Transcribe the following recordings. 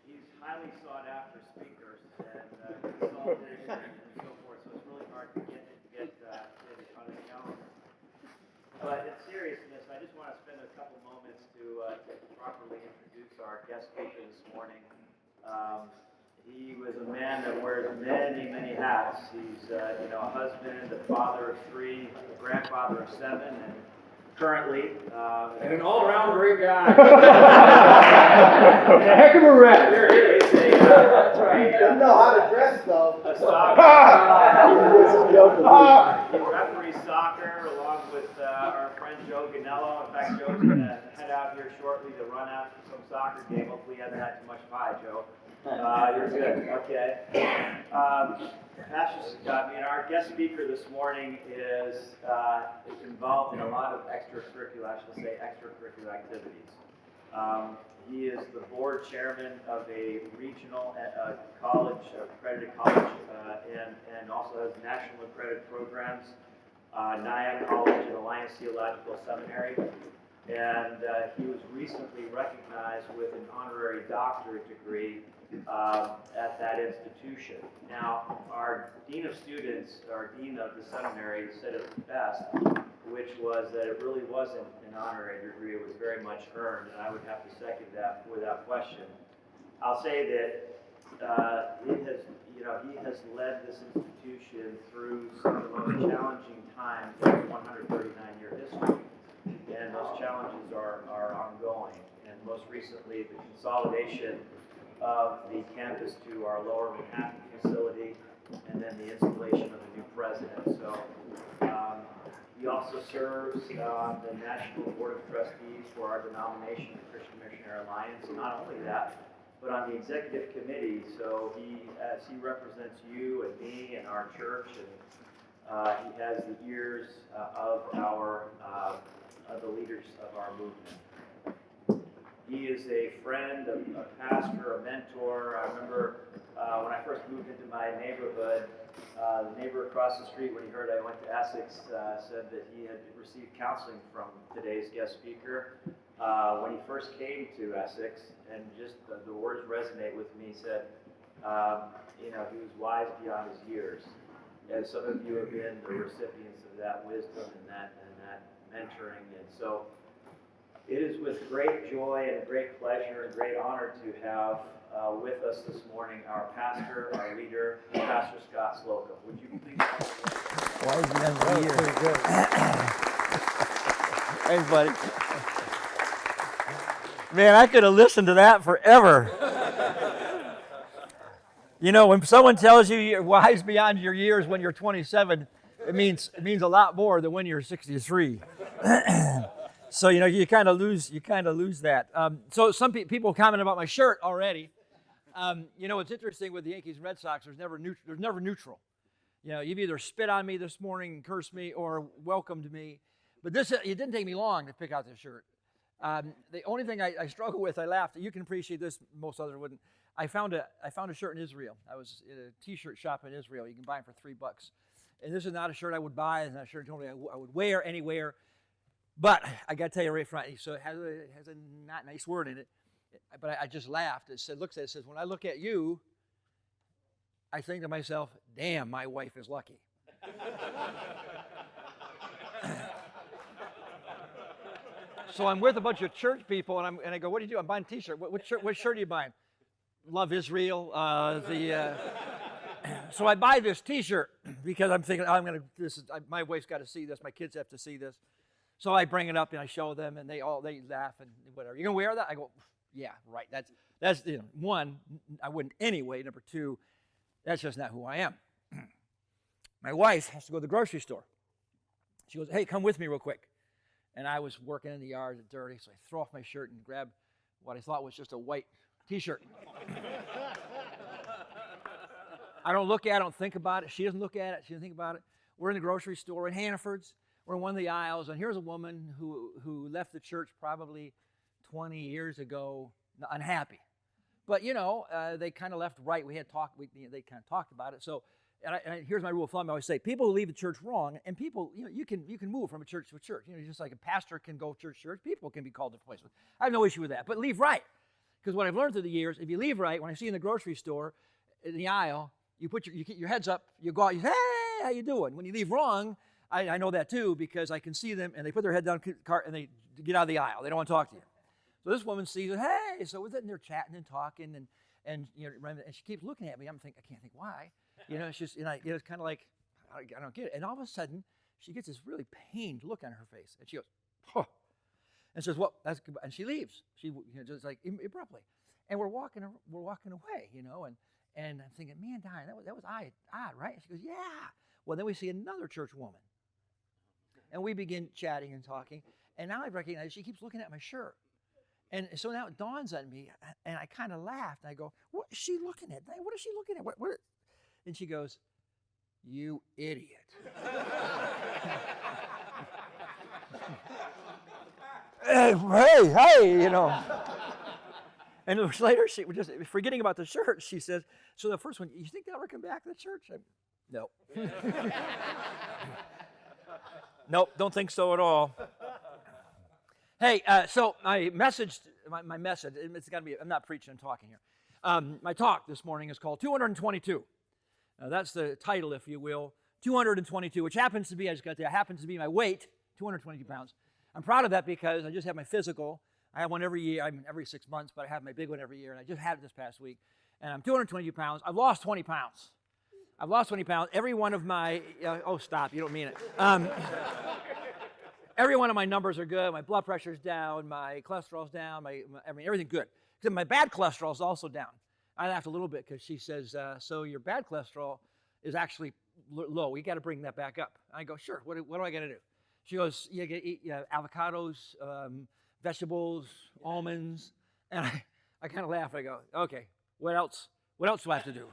He's highly sought after speakers and consultants and so forth, so it's really hard to get it on his calendar. But in seriousness, I just want to spend a couple moments to properly introduce our guest speaker this morning. He was a man that wears many, many hats. He's a husband, a father of 3, a grandfather of 7, and currently and an all-around great guy. A heck of a rep. There he is. Didn't know how to dress though. A soccer. He referees soccer along with our friend Joe Ganello. In fact, Joe's going to head out here shortly to run out to some soccer game. Hopefully, he hasn't had too much pie, Joe. You're good. Okay. Pastor Scott, our guest speaker this morning is involved in a lot of extracurricular activities. He is the board chairman of a regional college, accredited college, and also has national accredited programs, Nyack College and Alliance Theological Seminary. And he was recently recognized with an honorary doctorate degree at that institution. Now, our dean of students, our dean of the seminary, said it best, which was that it really wasn't an honorary degree; it was very much earned, and I would have to second that without question. I'll say that he has led this institution through some of the most challenging times in its 139-year history, and those challenges are ongoing. And most recently, the consolidation of the campus to our Lower Manhattan facility, and then the installation of a new president. So he also serves on the National Board of Trustees for our denomination, the Christian Missionary Alliance. And not only that, but on the executive committee. So he represents you and me and our church, and he has the ears of the leaders of our movement. He is a friend, a pastor, a mentor. I remember when I first moved into my neighborhood, the neighbor across the street, when he heard I went to Essex, said that he had received counseling from today's guest speaker. When he first came to Essex, and just the words resonate with me, said, he was wise beyond his years. And some of you have been the recipients of that wisdom and that mentoring. And so it is with great joy and great pleasure and great honor to have with us this morning our pastor, our leader, Pastor Scott Slocum. Would you please Why is the end of the year? Pretty good. Thanks, buddy. Man, I could have listened to that forever. When someone tells you you're wise beyond your years when you're 27, it means a lot more than when you're 63. So you kind of lose that. So some people comment about my shirt already. It's interesting with the Yankees and Red Sox. There's never neutral. You've either spit on me this morning and cursed me or welcomed me. But it didn't take me long to pick out this shirt. The only thing I struggle with, I laughed. You can appreciate this, most others wouldn't. I found a shirt in Israel. I was in a T-shirt shop in Israel. You can buy them for $3. And this is not a shirt I would buy. It's not a shirt I would wear anywhere. But I got to tell you right front, so it has a not nice word in it. But I just laughed. It says, when I look at you, I think to myself, damn, my wife is lucky. So I'm with a bunch of church people, and I go, what do you do? I'm buying a T-shirt. What shirt are you buying? Love Israel. So I buy this T-shirt because I'm thinking, my wife's got to see this. My kids have to see this. So I bring it up and I show them, and they laugh and whatever. You gonna wear that? I go, yeah, right. That's one, I wouldn't anyway. Number two, that's just not who I am. My wife has to go to the grocery store. She goes, hey, come with me real quick. And I was working in the yard, it's dirty, so I throw off my shirt and grab what I thought was just a white T-shirt. I don't look at it, I don't think about it. She doesn't look at it, she doesn't think about it. We're in the grocery store in Hannaford's. We're in one of the aisles, and here's a woman who left the church probably 20 years ago, unhappy. But, they kind of left right. They kind of talked about it. So, and here's my rule of thumb. I always say, people who leave the church wrong, and people, you can move from a church to a church. Just like a pastor can go church to church, people can be called to places. I have no issue with that. But leave right. Because what I've learned through the years, if you leave right, when I see you in the grocery store, in the aisle, you keep your heads up, you go out, you say, hey, how you doing? When you leave wrong, I know that too, because I can see them, and they put their head down and they get out of the aisle. They don't want to talk to you. So this woman sees it, hey, so we're sitting there chatting and talking, and she keeps looking at me. I can't think why. It's just, it's kind of like, I don't get it. And all of a sudden, she gets this really pained look on her face, and she goes, oh, and says, well, that's good. And she leaves. She just like abruptly, and we're walking away, and I'm thinking, man, Diane, that was odd, right? And she goes, yeah. Well, then we see another church woman, and we begin chatting and talking, and now I recognize she keeps looking at my shirt, and so now it dawns on me, and I kind of laughed, and I go, what is she looking at? What is she looking at? What? And she goes, you idiot. hey, And later, she was just forgetting about the shirt. She says, so the first one, you think they'll ever come back to the church? No. Nope, don't think so at all. Hey, so my message, it's got to be, I'm not preaching, I'm talking here. My talk this morning is called 222. That's the title, if you will, 222, which happens to be, happens to be my weight, 222 pounds. I'm proud of that because I just had my physical. I have one every year, every 6 months, but I have my big one every year, and I just had it this past week. And I'm 222 pounds. I've lost 20 pounds. Every one of my, oh, stop, you don't mean it. Every one of my numbers are good. My blood pressure's down, my cholesterol's down, everything good. Except my bad cholesterol is also down. I laughed a little bit because she says, so your bad cholesterol is actually low. We got to bring that back up. I go, sure, what do I got to do? She goes, you got to eat avocados, vegetables, almonds. And I kind of laugh. I go, okay, what else? What else do I have to do?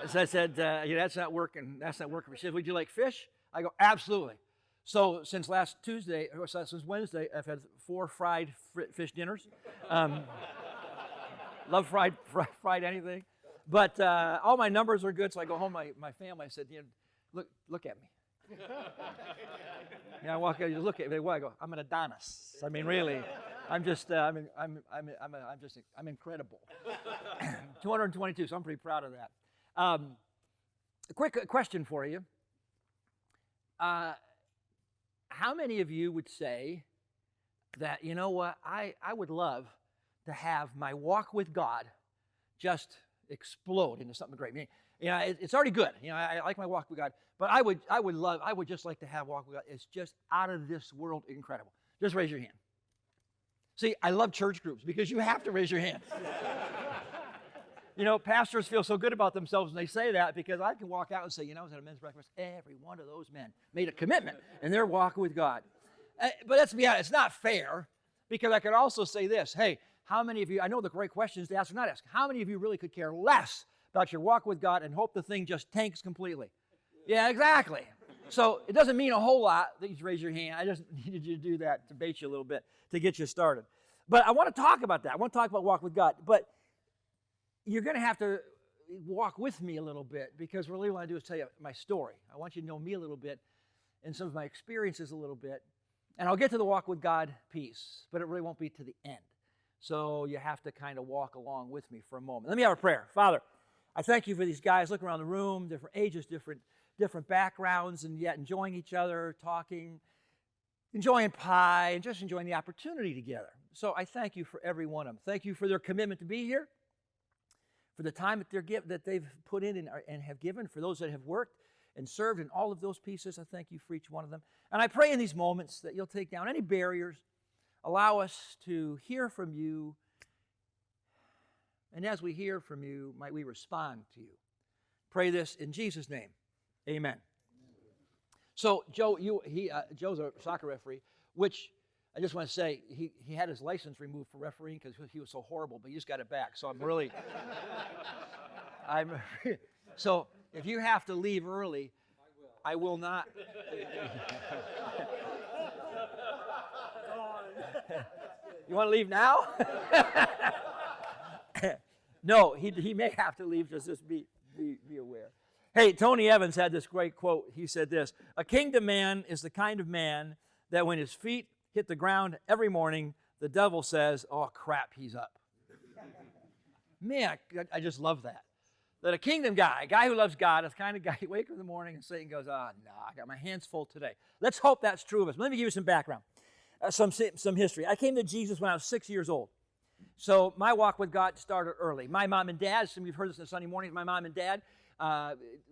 So I said, that's not working. She said, would you like fish? I go, absolutely. So since since Wednesday, I've had 4 fried fish dinners. Love fried anything. But all my numbers are good, so I go home. My family, I said, look at me. I walk out, you look at me. I go, I'm an Adonis. I mean, really, I'm incredible. 222. So I'm pretty proud of that. A quick question for you. How many of you would say that, you know what, I would love to have my walk with God just explode into something great? I mean, it's already good. I like my walk with God, but I would just like to have walk with God. It's just out of this world incredible. Just raise your hand. See, I love church groups because you have to raise your hand. Pastors feel so good about themselves when they say that because I can walk out and say, I was at a men's breakfast. Every one of those men made a commitment in their walk with God. But let's be honest, it's not fair because I could also say this. Hey, how many of you, I know the great questions to ask or not ask, how many of you really could care less about your walk with God and hope the thing just tanks completely? Yeah, exactly. So it doesn't mean a whole lot that you raise your hand. I just needed you to do that to bait you a little bit to get you started. But I want to talk about that. I want to talk about walk with God. But you're going to have to walk with me a little bit because really what I want to do is tell you my story. I want you to know me a little bit and some of my experiences a little bit. And I'll get to the walk with God piece, but it really won't be to the end. So you have to kind of walk along with me for a moment. Let me have a prayer. Father, I thank you for these guys. Look around the room, different ages, different backgrounds, and yet enjoying each other, talking, enjoying pie, and just enjoying the opportunity together. So I thank you for every one of them. Thank you for their commitment to be here, for the time that they've put in and have given, for those that have worked and served in all of those pieces. I thank you for each one of them. And I pray in these moments that you'll take down any barriers, allow us to hear from you, and as we hear from you, might we respond to you. Pray this in Jesus' name. Amen. So Joe, Joe's a soccer referee, which I just want to say he had his license removed for refereeing because he was so horrible, but he just got it back. So so if you have to leave early, I will not. You want to leave now? No, he may have to leave. Just be aware. Hey, Tony Evans had this great quote. He said this: "A kingdom man is the kind of man that when his feet hit the ground every morning, the devil says, 'Oh crap, he's up.'" Man, I just love that. That a kingdom guy, a guy who loves God, is the kind of guy you wake up in the morning and Satan goes, no, I got my hands full today. Let's hope that's true of us. Let me give you some background, some history. I came to Jesus when I was 6 years old. So my walk with God started early. My mom and dad, some of you have heard this on Sunday mornings, my mom and dad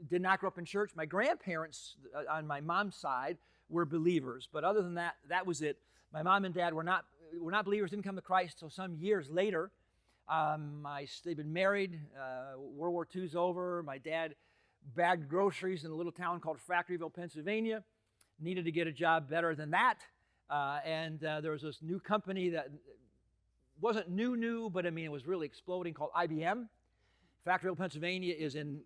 did not grow up in church. My grandparents on my mom's side were believers, but other than that, that was it. My mom and dad were not believers, didn't come to Christ until some years later. They've been married. World War II's over. My dad bagged groceries in a little town called Factoryville, Pennsylvania. Needed to get a job better than that. And there was this new company that wasn't new, but I mean, it was really exploding, called IBM. Factoryville, Pennsylvania is in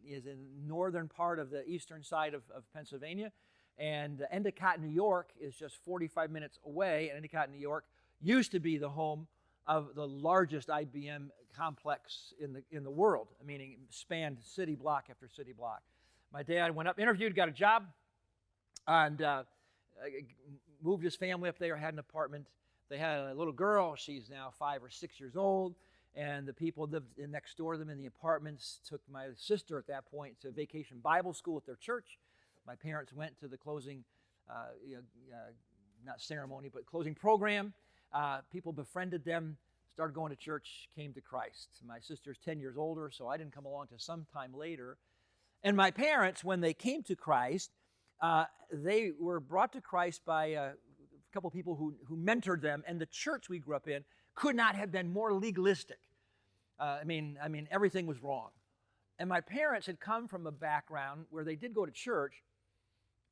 northern part of the eastern side of Pennsylvania. And Endicott, New York is just 45 minutes away. And Endicott, New York used to be the home of the largest IBM complex in the world, meaning spanned city block after city block. My dad went up, interviewed, got a job, and moved his family up there, had an apartment. They had a little girl. She's now 5 or 6 years old, and the people lived next door to them in the apartments took my sister at that point to vacation Bible school at their church. My parents went to the closing, not ceremony, but closing program. People befriended them, started going to church, came to Christ. My sister's 10 years older, so I didn't come along till some time later. And my parents, when they came to Christ, they were brought to Christ by a couple of people who mentored them, and the church we grew up in could not have been more legalistic. I mean, everything was wrong. And my parents had come from a background where they did go to church,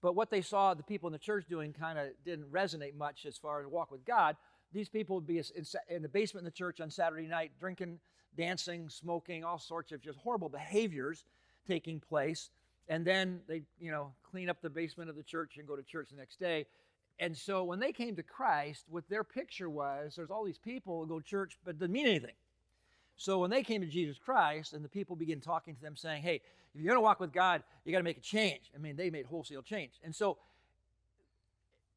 but what they saw the people in the church doing kind of didn't resonate much as far as walk with God. These people would be in the basement of the church on Saturday night, drinking, dancing, smoking, all sorts of just horrible behaviors taking place. And then they, clean up the basement of the church and go to church the next day. And so when they came to Christ, what their picture was, there's all these people who go to church, but it doesn't mean anything. So when they came to Jesus Christ and the people began talking to them saying, hey, if you're going to walk with God, you got to make a change. I mean, they made wholesale change. And so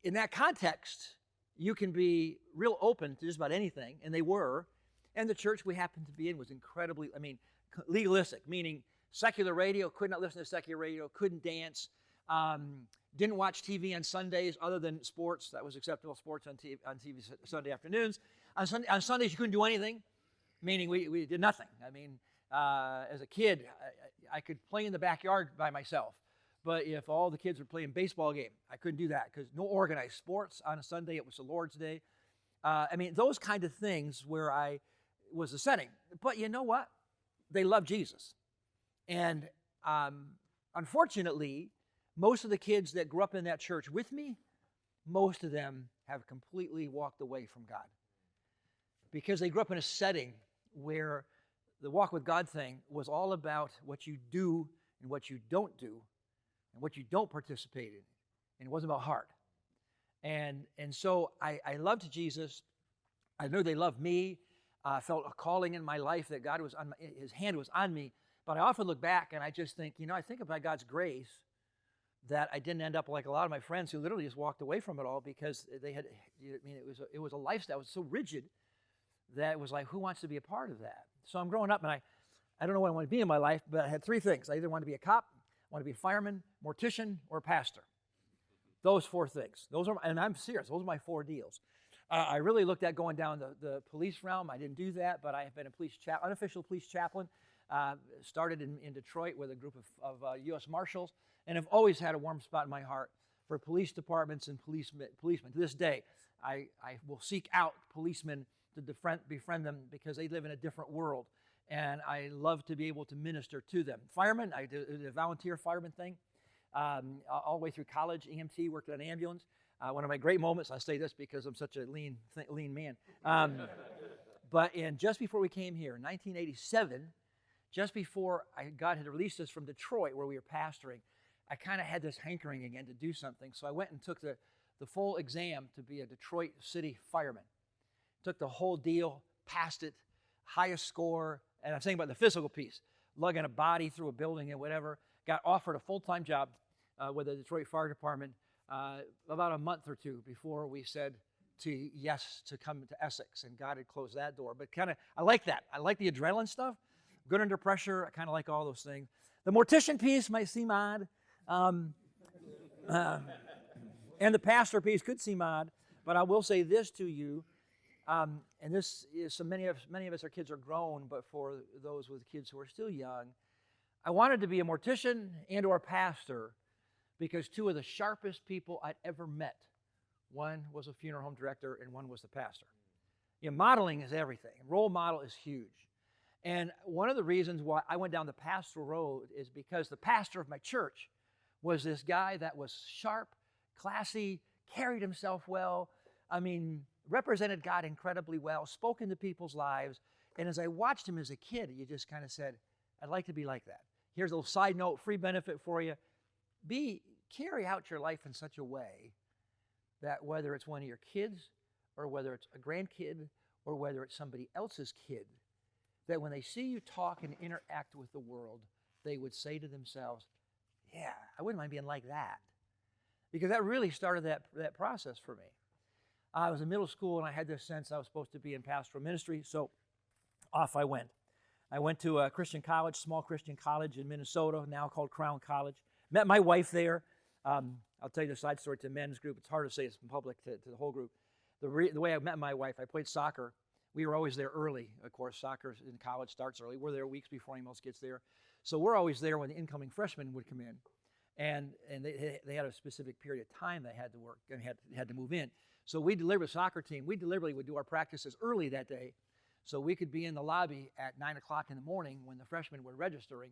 in that context, you can be real open to just about anything, and they were. And the church we happened to be in was incredibly, legalistic, meaning secular radio, could not listen to secular radio, couldn't dance, didn't watch TV on Sundays other than sports. That was acceptable, sports on TV Sunday afternoons. On Sundays, you couldn't do anything, meaning we did nothing. As a kid, I could play in the backyard by myself. But if all the kids were playing baseball game, I couldn't do that because no organized sports on a Sunday. It was the Lord's Day. Those kind of things where I was the setting. But you know what? They love Jesus. And unfortunately, most of the kids that grew up in that church with me, most of them have completely walked away from God. Because they grew up in a setting where the walk with God thing was all about what you do and what you don't do and what you don't participate in. And it wasn't about heart. And so I loved Jesus. I knew they loved me. I felt a calling in my life that God was His hand was on me. But I often look back and I just think, I think by God's grace that I didn't end up like a lot of my friends who literally just walked away from it all because they had, it was a lifestyle that was so rigid that it was like, who wants to be a part of that? So I'm growing up and I don't know what I want to be in my life, but I had three things. I either wanted to be a cop, I wanted to be a fireman, mortician, or a pastor. Those four things. And I'm serious, those are my four deals. I really looked at going down the police realm. I didn't do that, but I have been a unofficial police chaplain. Started in Detroit with a group of U.S. Marshals, and have always had a warm spot in my heart for police departments and policemen. To this day, I will seek out policemen to befriend them because they live in a different world, and I love to be able to minister to them. Firemen, I did a volunteer fireman thing all the way through college. EMT, worked at an ambulance. One of my great moments, I say this because I'm such a lean man, but just before we came here, in 1987, just before God had released us from Detroit where we were pastoring, I kind of had this hankering again to do something. So I went and took the full exam to be a Detroit City fireman. Took the whole deal, passed it, highest score, and I'm saying about the physical piece, lugging a body through a building and whatever. Got offered a full-time job with the Detroit Fire Department about a month or two before we said yes to come to Essex, and God had closed that door. But I like that. I like the adrenaline stuff. good under pressure. I kind of like all those things. The mortician piece might seem odd. And the pastor piece could seem odd, but I will say this to you, and this is so many of us, our kids are grown, but for those with kids who are still young, I wanted to be a mortician and or a pastor because two of the sharpest people I'd ever met, one was a funeral home director and one was the pastor. Modeling is everything. Role model is huge. And one of the reasons why I went down the pastoral road is because the pastor of my church was this guy that was sharp, classy, carried himself well. I mean, represented God incredibly well, spoke into people's lives. And as I watched him as a kid, you just kind of said, I'd like to be like that. Here's a little side note, free benefit for you. Carry out your life in such a way that whether it's one of your kids or whether it's a grandkid or whether it's somebody else's kid, that when they see you talk and interact with the world, they would say to themselves, yeah, I wouldn't mind being like that. Because that really started that process for me. I was in middle school and I had this sense I was supposed to be in pastoral ministry, so off I went. I went to a Christian college, small Christian college in Minnesota, now called Crown College. Met my wife there. I'll tell you the side story to the men's group. It's hard to say it's in public to the whole group. The way I met my wife, I played soccer. We were always there early. Of course, soccer in college starts early. We're there weeks before anyone else gets there. So we're always there when the incoming freshmen would come in. And they had a specific period of time they had to work and had to move in. So we delivered a soccer team. We deliberately would do our practices early that day so we could be in the lobby at 9 o'clock in the morning when the freshmen were registering.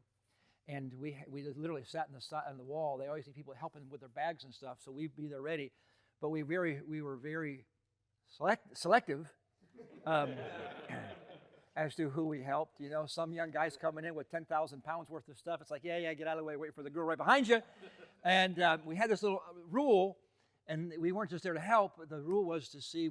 And we literally sat on the wall. They always see people helping with their bags and stuff, so we'd be there ready. But we were very selective as to who we helped. Some young guys coming in with 10,000 pounds worth of stuff. It's like, yeah, get out of the way, wait for the girl right behind you. And we had this little rule, and we weren't just there to help. The rule was to see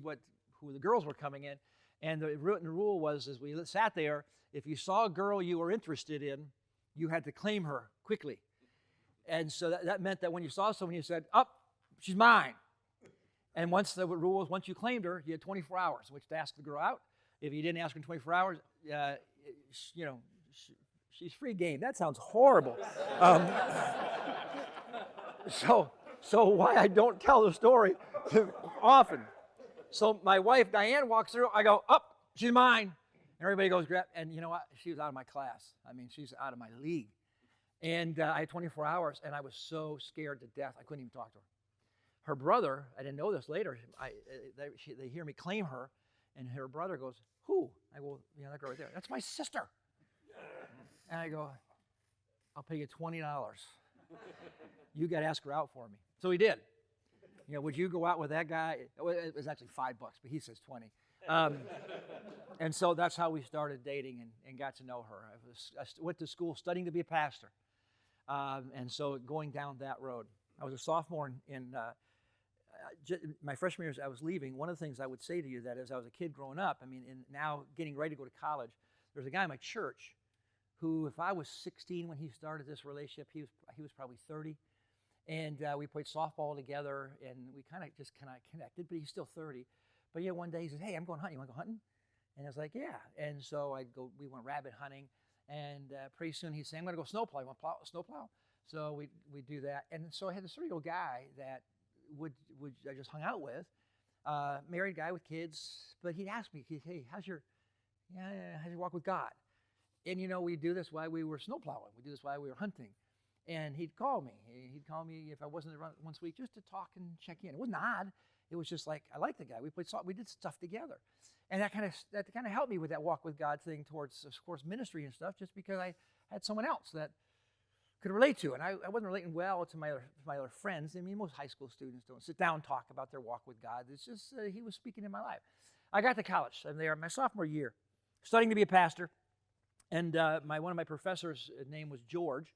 who the girls were coming in. And the written rule was, as we sat there, if you saw a girl you were interested in, you had to claim her quickly. And so that meant that when you saw someone, you said, she's mine. And once the rule was, once you claimed her, you had 24 hours in which to ask the girl out. If you didn't ask her in 24 hours, she's free game. That sounds horrible. So why I don't tell the story often. So my wife, Diane, walks through. I go, she's mine. And everybody goes, grab. And you know what? She was out of my class. I mean, she's out of my league. And I had 24 hours, and I was so scared to death, I couldn't even talk to her. Her brother, I didn't know this later, they hear me claim her, and her brother goes, who? I go, that girl right there. That's my sister. And I go, I'll pay you $20. You got to ask her out for me. So he did. Would you go out with that guy? It was actually $5, but he says 20. And so that's how we started dating and got to know her. I went to school studying to be a pastor. And so going down that road. I was a sophomore in my freshman year as I was leaving. One of the things I would say to you that as I was a kid growing up, and now getting ready to go to college, there's a guy in my church who, if I was 16 when he started this relationship, he was probably 30. And we played softball together, and we kind of connected, but he's still 30. But one day he says, hey, I'm going hunting. You want to go hunting? And I was like, yeah. And so we went rabbit hunting, and pretty soon he'd say, I'm going to go snowplow. You want to snowplow? So we do that. And so I had this 30-year-old guy that I just hung out with, married guy with kids, but he'd ask me, hey, how's your walk with God? And we do this while we were snowplowing. We do this while we were hunting. And he'd call me. He'd call me if I wasn't around once a week just to talk and check in. It wasn't odd. It was just like, I like the guy. We did stuff together. And that kind of helped me with that walk with God thing towards, of course, ministry and stuff, just because I had someone else that could relate to. And I wasn't relating well to my other friends. I mean, most high school students don't sit down and talk about their walk with God. It's just he was speaking in my life. I got to college. I'm there my sophomore year, studying to be a pastor. And one of my professors' name was George.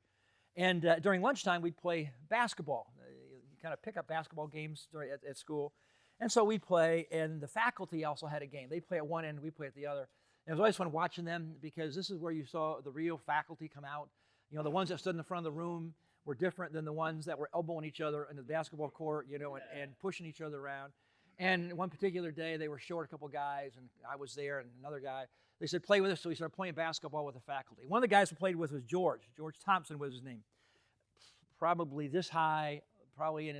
And during lunchtime, we'd play basketball. You kind of pick up basketball games at school. And so we'd play, and the faculty also had a game. They'd play at one end, we'd play at the other. And it was always fun watching them because this is where you saw the real faculty come out. The ones that stood in the front of the room were different than the ones that were elbowing each other in the basketball court, and pushing each other around. And one particular day, they were short a couple guys, and I was there, and another guy. They said, play with us, so we started playing basketball with the faculty. One of the guys we played with was George. George Thompson was his name. Probably this high, probably he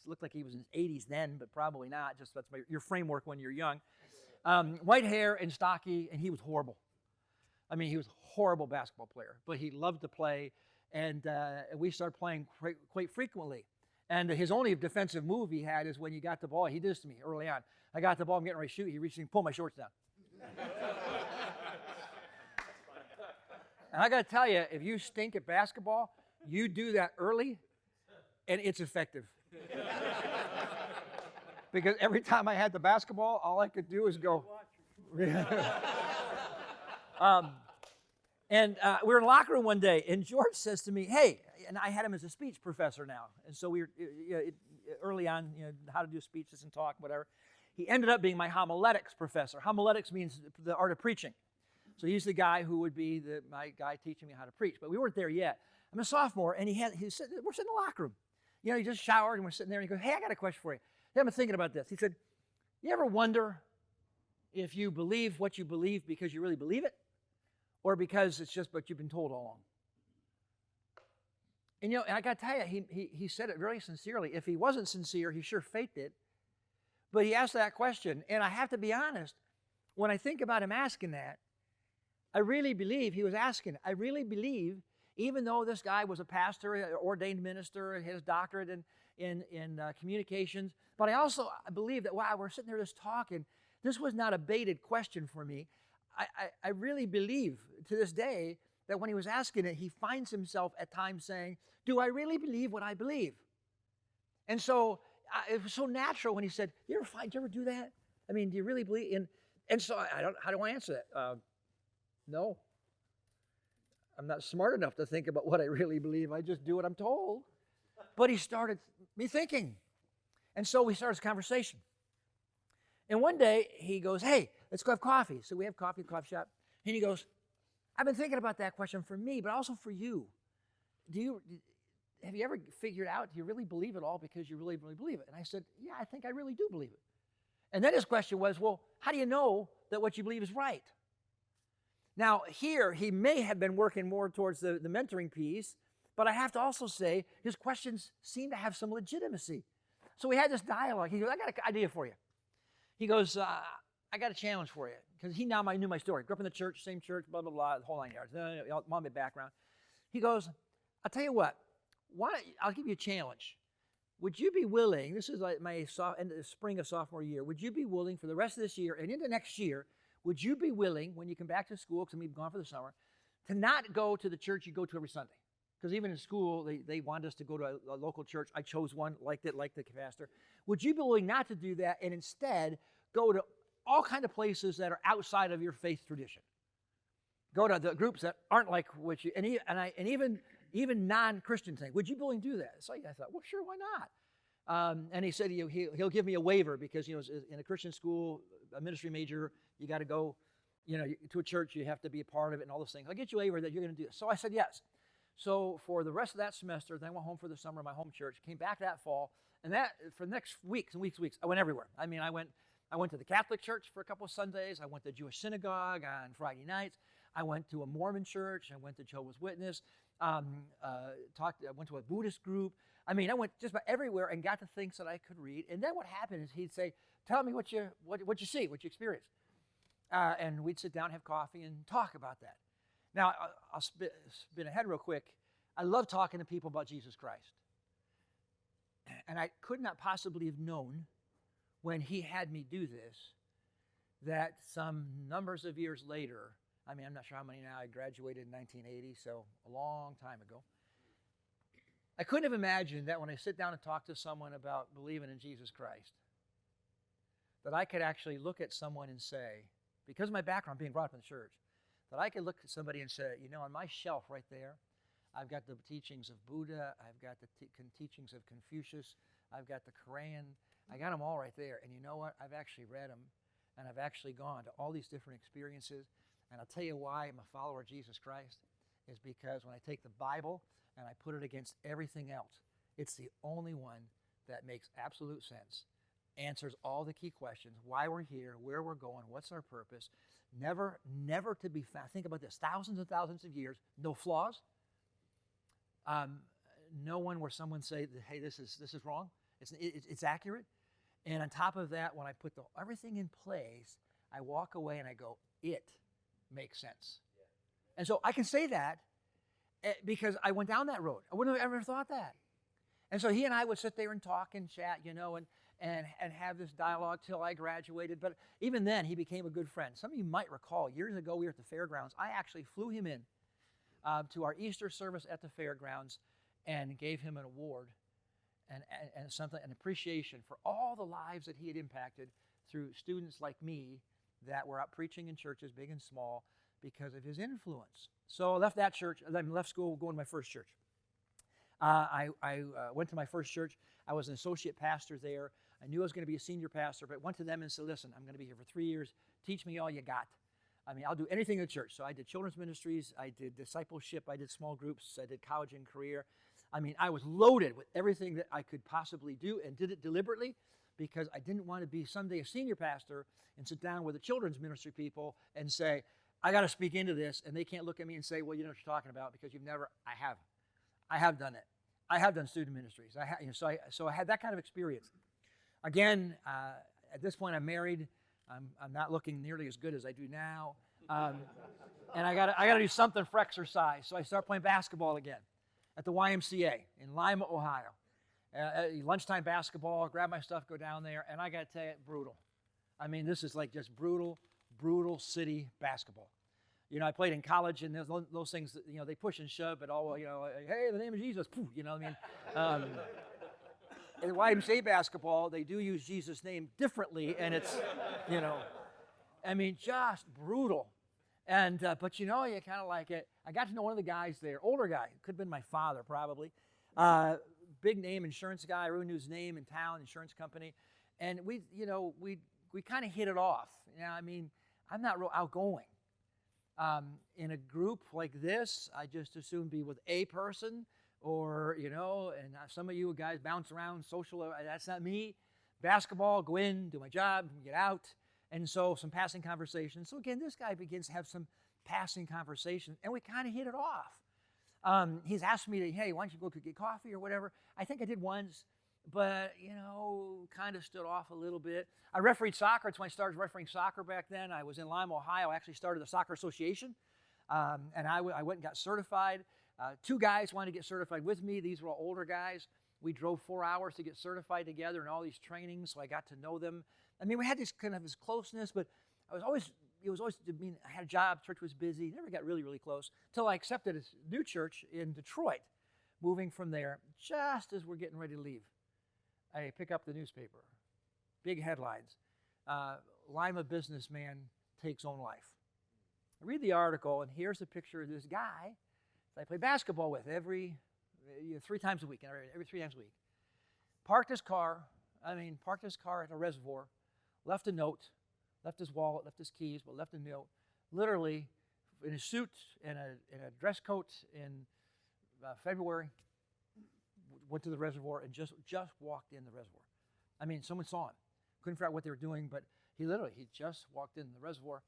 looked like he was in his 80s then, but probably not. Just that's your framework when you're young. White hair and stocky, and he was horrible. I mean, he was a horrible basketball player, but he loved to play, and we started playing quite frequently. And his only defensive move he had is when you got the ball. He did this to me early on. I got the ball, I'm getting ready to shoot. He reached and pulled my shorts down. And I got to tell you, if you stink at basketball, you do that early, and it's effective. Because every time I had the basketball, all I could do was go. And we were in the locker room one day, and George says to me, hey, and I had him as a speech professor now. And so we were early on, how to do speeches and talk, whatever. He ended up being my homiletics professor. Homiletics means the art of preaching. So he's the guy who would be my guy teaching me how to preach. But we weren't there yet. I'm a sophomore, and we're sitting in the locker room. He just showered, and we're sitting there, and he goes, hey, I got a question for you. Hey, I've been thinking about this. He said, you ever wonder if you believe what you believe because you really believe it? Or because it's just what you've been told all along. And I got to tell you, he said it very sincerely. If he wasn't sincere, he sure faked it. But he asked that question, and I have to be honest, when I think about him asking that, I really believe he was asking. I really believe, even though this guy was a pastor, an ordained minister, and his doctorate in communications, but I believe that while we're sitting there just talking, this was not a baited question for me. I really believe to this day that when he was asking it, he finds himself at times saying, do I really believe what I believe? And so it was so natural when he said, do you ever do that? I mean, do you really believe? And so how do I answer that? No. I'm not smart enough to think about what I really believe. I just do what I'm told. But he started me thinking. And so we started this conversation. And one day he goes, hey, let's go have coffee. So we have coffee at the coffee shop. And he goes, I've been thinking about that question for me, but also for you. Have you ever figured out, do you really believe it all because you really, really believe it? And I said, yeah, I think I really do believe it. And then his question was, well, how do you know that what you believe is right? Now, here, he may have been working more towards the mentoring piece, but I have to also say his questions seem to have some legitimacy. So we had this dialogue. He goes, I got an idea for you. He goes, I got a challenge for you. Because he now knew my story. Grew up in the church, same church, blah, blah, blah, the whole 9 yards. My background. He goes, I'll tell you what. I'll give you a challenge. Would you be willing, this is like in the spring of sophomore year, would you be willing for the rest of this year and into next year, would you be willing, when you come back to school, because I'm gone for the summer, to not go to the church you go to every Sunday? Because even in school, they wanted us to go to a local church. I chose one, liked the pastor. Would you be willing not to do that and instead go to all kinds of places that are outside of your faith tradition? Go to the groups that aren't like what you, and even non-Christian things. Would you be willing to do that? So I thought, well, sure, why not? And he said he'll give me a waiver because, in a Christian school, a ministry major, you got to go, to a church, you have to be a part of it and all those things. I'll get you a waiver that you're going to do this. So I said yes. So for the rest of that semester, then I went home for the summer in my home church, came back that fall, and that for the next weeks, I went everywhere. I mean, I went to the Catholic church for a couple of Sundays. I went to the Jewish synagogue on Friday nights. I went to a Mormon church. I went to Jehovah's Witness. I went to a Buddhist group. I mean, I went just about everywhere and got the things that I could read. And then what happened is he'd say, tell me what you see, what you experience. And we'd sit down, have coffee, and talk about that. Now, I'll spin ahead real quick. I love talking to people about Jesus Christ. And I could not possibly have known when he had me do this that some numbers of years later, I mean, I'm not sure how many now, I graduated in 1980, so a long time ago. I couldn't have imagined that when I sit down and talk to someone about believing in Jesus Christ, that I could actually look at someone and say, because of my background being brought up in the church, that I could look at somebody and say, on my shelf right there, I've got the teachings of Buddha, I've got the teachings of Confucius, I've got the Quran, I got them all right there. And you know what? I've actually read them, and I've actually gone to all these different experiences. And I'll tell you why I'm a follower of Jesus Christ is because when I take the Bible and I put it against everything else, it's the only one that makes absolute sense. answers all the key questions, why we're here, where we're going, what's our purpose. Never to be found. Think about this, thousands and thousands of years, no flaws. No one where someone say, hey, this is wrong. It's accurate. And on top of that, when I put everything in place, I walk away and I go, it makes sense. Yeah. And so I can say that because I went down that road. I wouldn't have ever thought that. And so he and I would sit there and talk and chat, and have this dialogue till I graduated. But even then, he became a good friend. Some of you might recall, years ago, we were at the fairgrounds. I actually flew him in to our Easter service at the fairgrounds and gave him an award and an appreciation for all the lives that he had impacted through students like me that were out preaching in churches, big and small, because of his influence. So I left that church, I left school, going to my first church. I went to my first church. I was an associate pastor there. I knew I was going to be a senior pastor, but went to them and said, listen, I'm going to be here for 3 years. Teach me all you got. I mean, I'll do anything in the church. So I did children's ministries. I did discipleship. I did small groups. I did college and career. I mean, I was loaded with everything that I could possibly do and did it deliberately because I didn't want to be someday a senior pastor and sit down with the children's ministry people and say, I got to speak into this. And they can't look at me and say, well, you know what you're talking about because I have done it. I have done student ministries. So I had that kind of experience. Again, at this point, I'm married. I'm not looking nearly as good as I do now. And I got to do something for exercise. So I start playing basketball again at the YMCA in Lima, Ohio. Lunchtime basketball, grab my stuff, go down there. And I got to tell you, brutal. I mean, this is like just brutal city basketball. I played in college, and there's those things that, they push and shove, but all, hey, in the name of Jesus, poof, what I mean? In YMCA basketball, they do use Jesus' name differently, and it's, just brutal. And, but you kind of like it. I got to know one of the guys there, older guy, could have been my father probably, big name insurance guy, everyone knew his name in town, insurance company, and we kind of hit it off. I'm not real outgoing. In a group like this, I just assume be with a person or, and some of you guys bounce around social. That's not me. Basketball, go in, do my job, get out. And so some passing conversations. So again, this guy begins to have some passing conversation, and we kind of hit it off. He's asked me to, hey, why don't you go get coffee or whatever. I think I did once, but, kind of stood off a little bit. I refereed soccer. It's when I started refereeing soccer back then. I was in Lima, Ohio. I actually started the soccer association, and I went and got certified. 2 guys wanted to get certified with me. These were all older guys. We drove 4 hours to get certified together and all these trainings, so I got to know them. We had this kind of this closeness, but I had a job, church was busy, never got really, really close, until I accepted a new church in Detroit, moving from there just as we're getting ready to leave. I pick up the newspaper, big headlines, Lima businessman takes own life. I read the article, and here's a picture of this guy that I play basketball with every 3 times a week, every 3 times a week. Parked his car at a reservoir, left a note, left his wallet, left his keys, but left a note, literally in a suit and a dress coat in February, went to the reservoir and just walked in the reservoir. Someone saw him. Couldn't figure out what they were doing, but he just walked in the reservoir.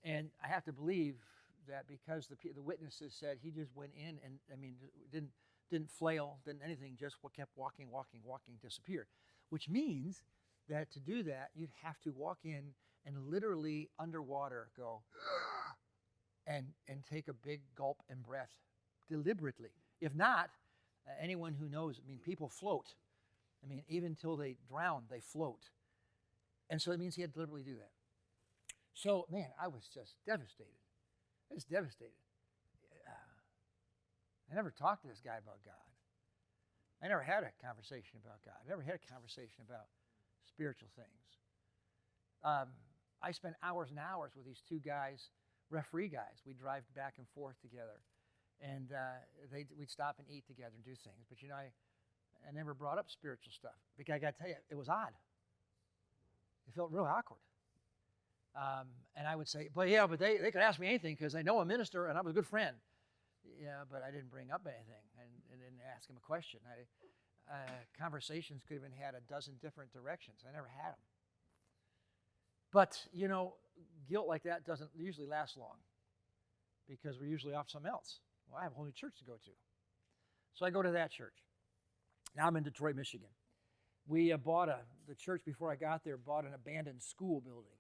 And I have to believe that because the witnesses said he just went in and, didn't flail, didn't anything, just kept walking, disappeared. Which means that to do that, you'd have to walk in and literally underwater go and take a big gulp and breath deliberately. If not, anyone who knows, people float. Even till they drown, they float. And so it means he had to deliberately do that. So, man, I was just devastated. I was devastated. I never talked to this guy about God. I never had a conversation about God. I never had a conversation about spiritual things. I spent hours and hours with these 2 guys, referee guys. We'd drive back and forth together. And we'd stop and eat together and do things. But, I never brought up spiritual stuff. Because I got to tell you, it was odd. It felt really awkward. And I would say, but they could ask me anything because I know a minister and I was a good friend. Yeah, but I didn't bring up anything and didn't ask him a question. conversations could have been had a dozen different directions. I never had them. But, guilt like that doesn't usually last long because we're usually off something else. Well, I have a whole new church to go to. So I go to that church. Now I'm in Detroit, Michigan. We the church before I got there bought an abandoned school building,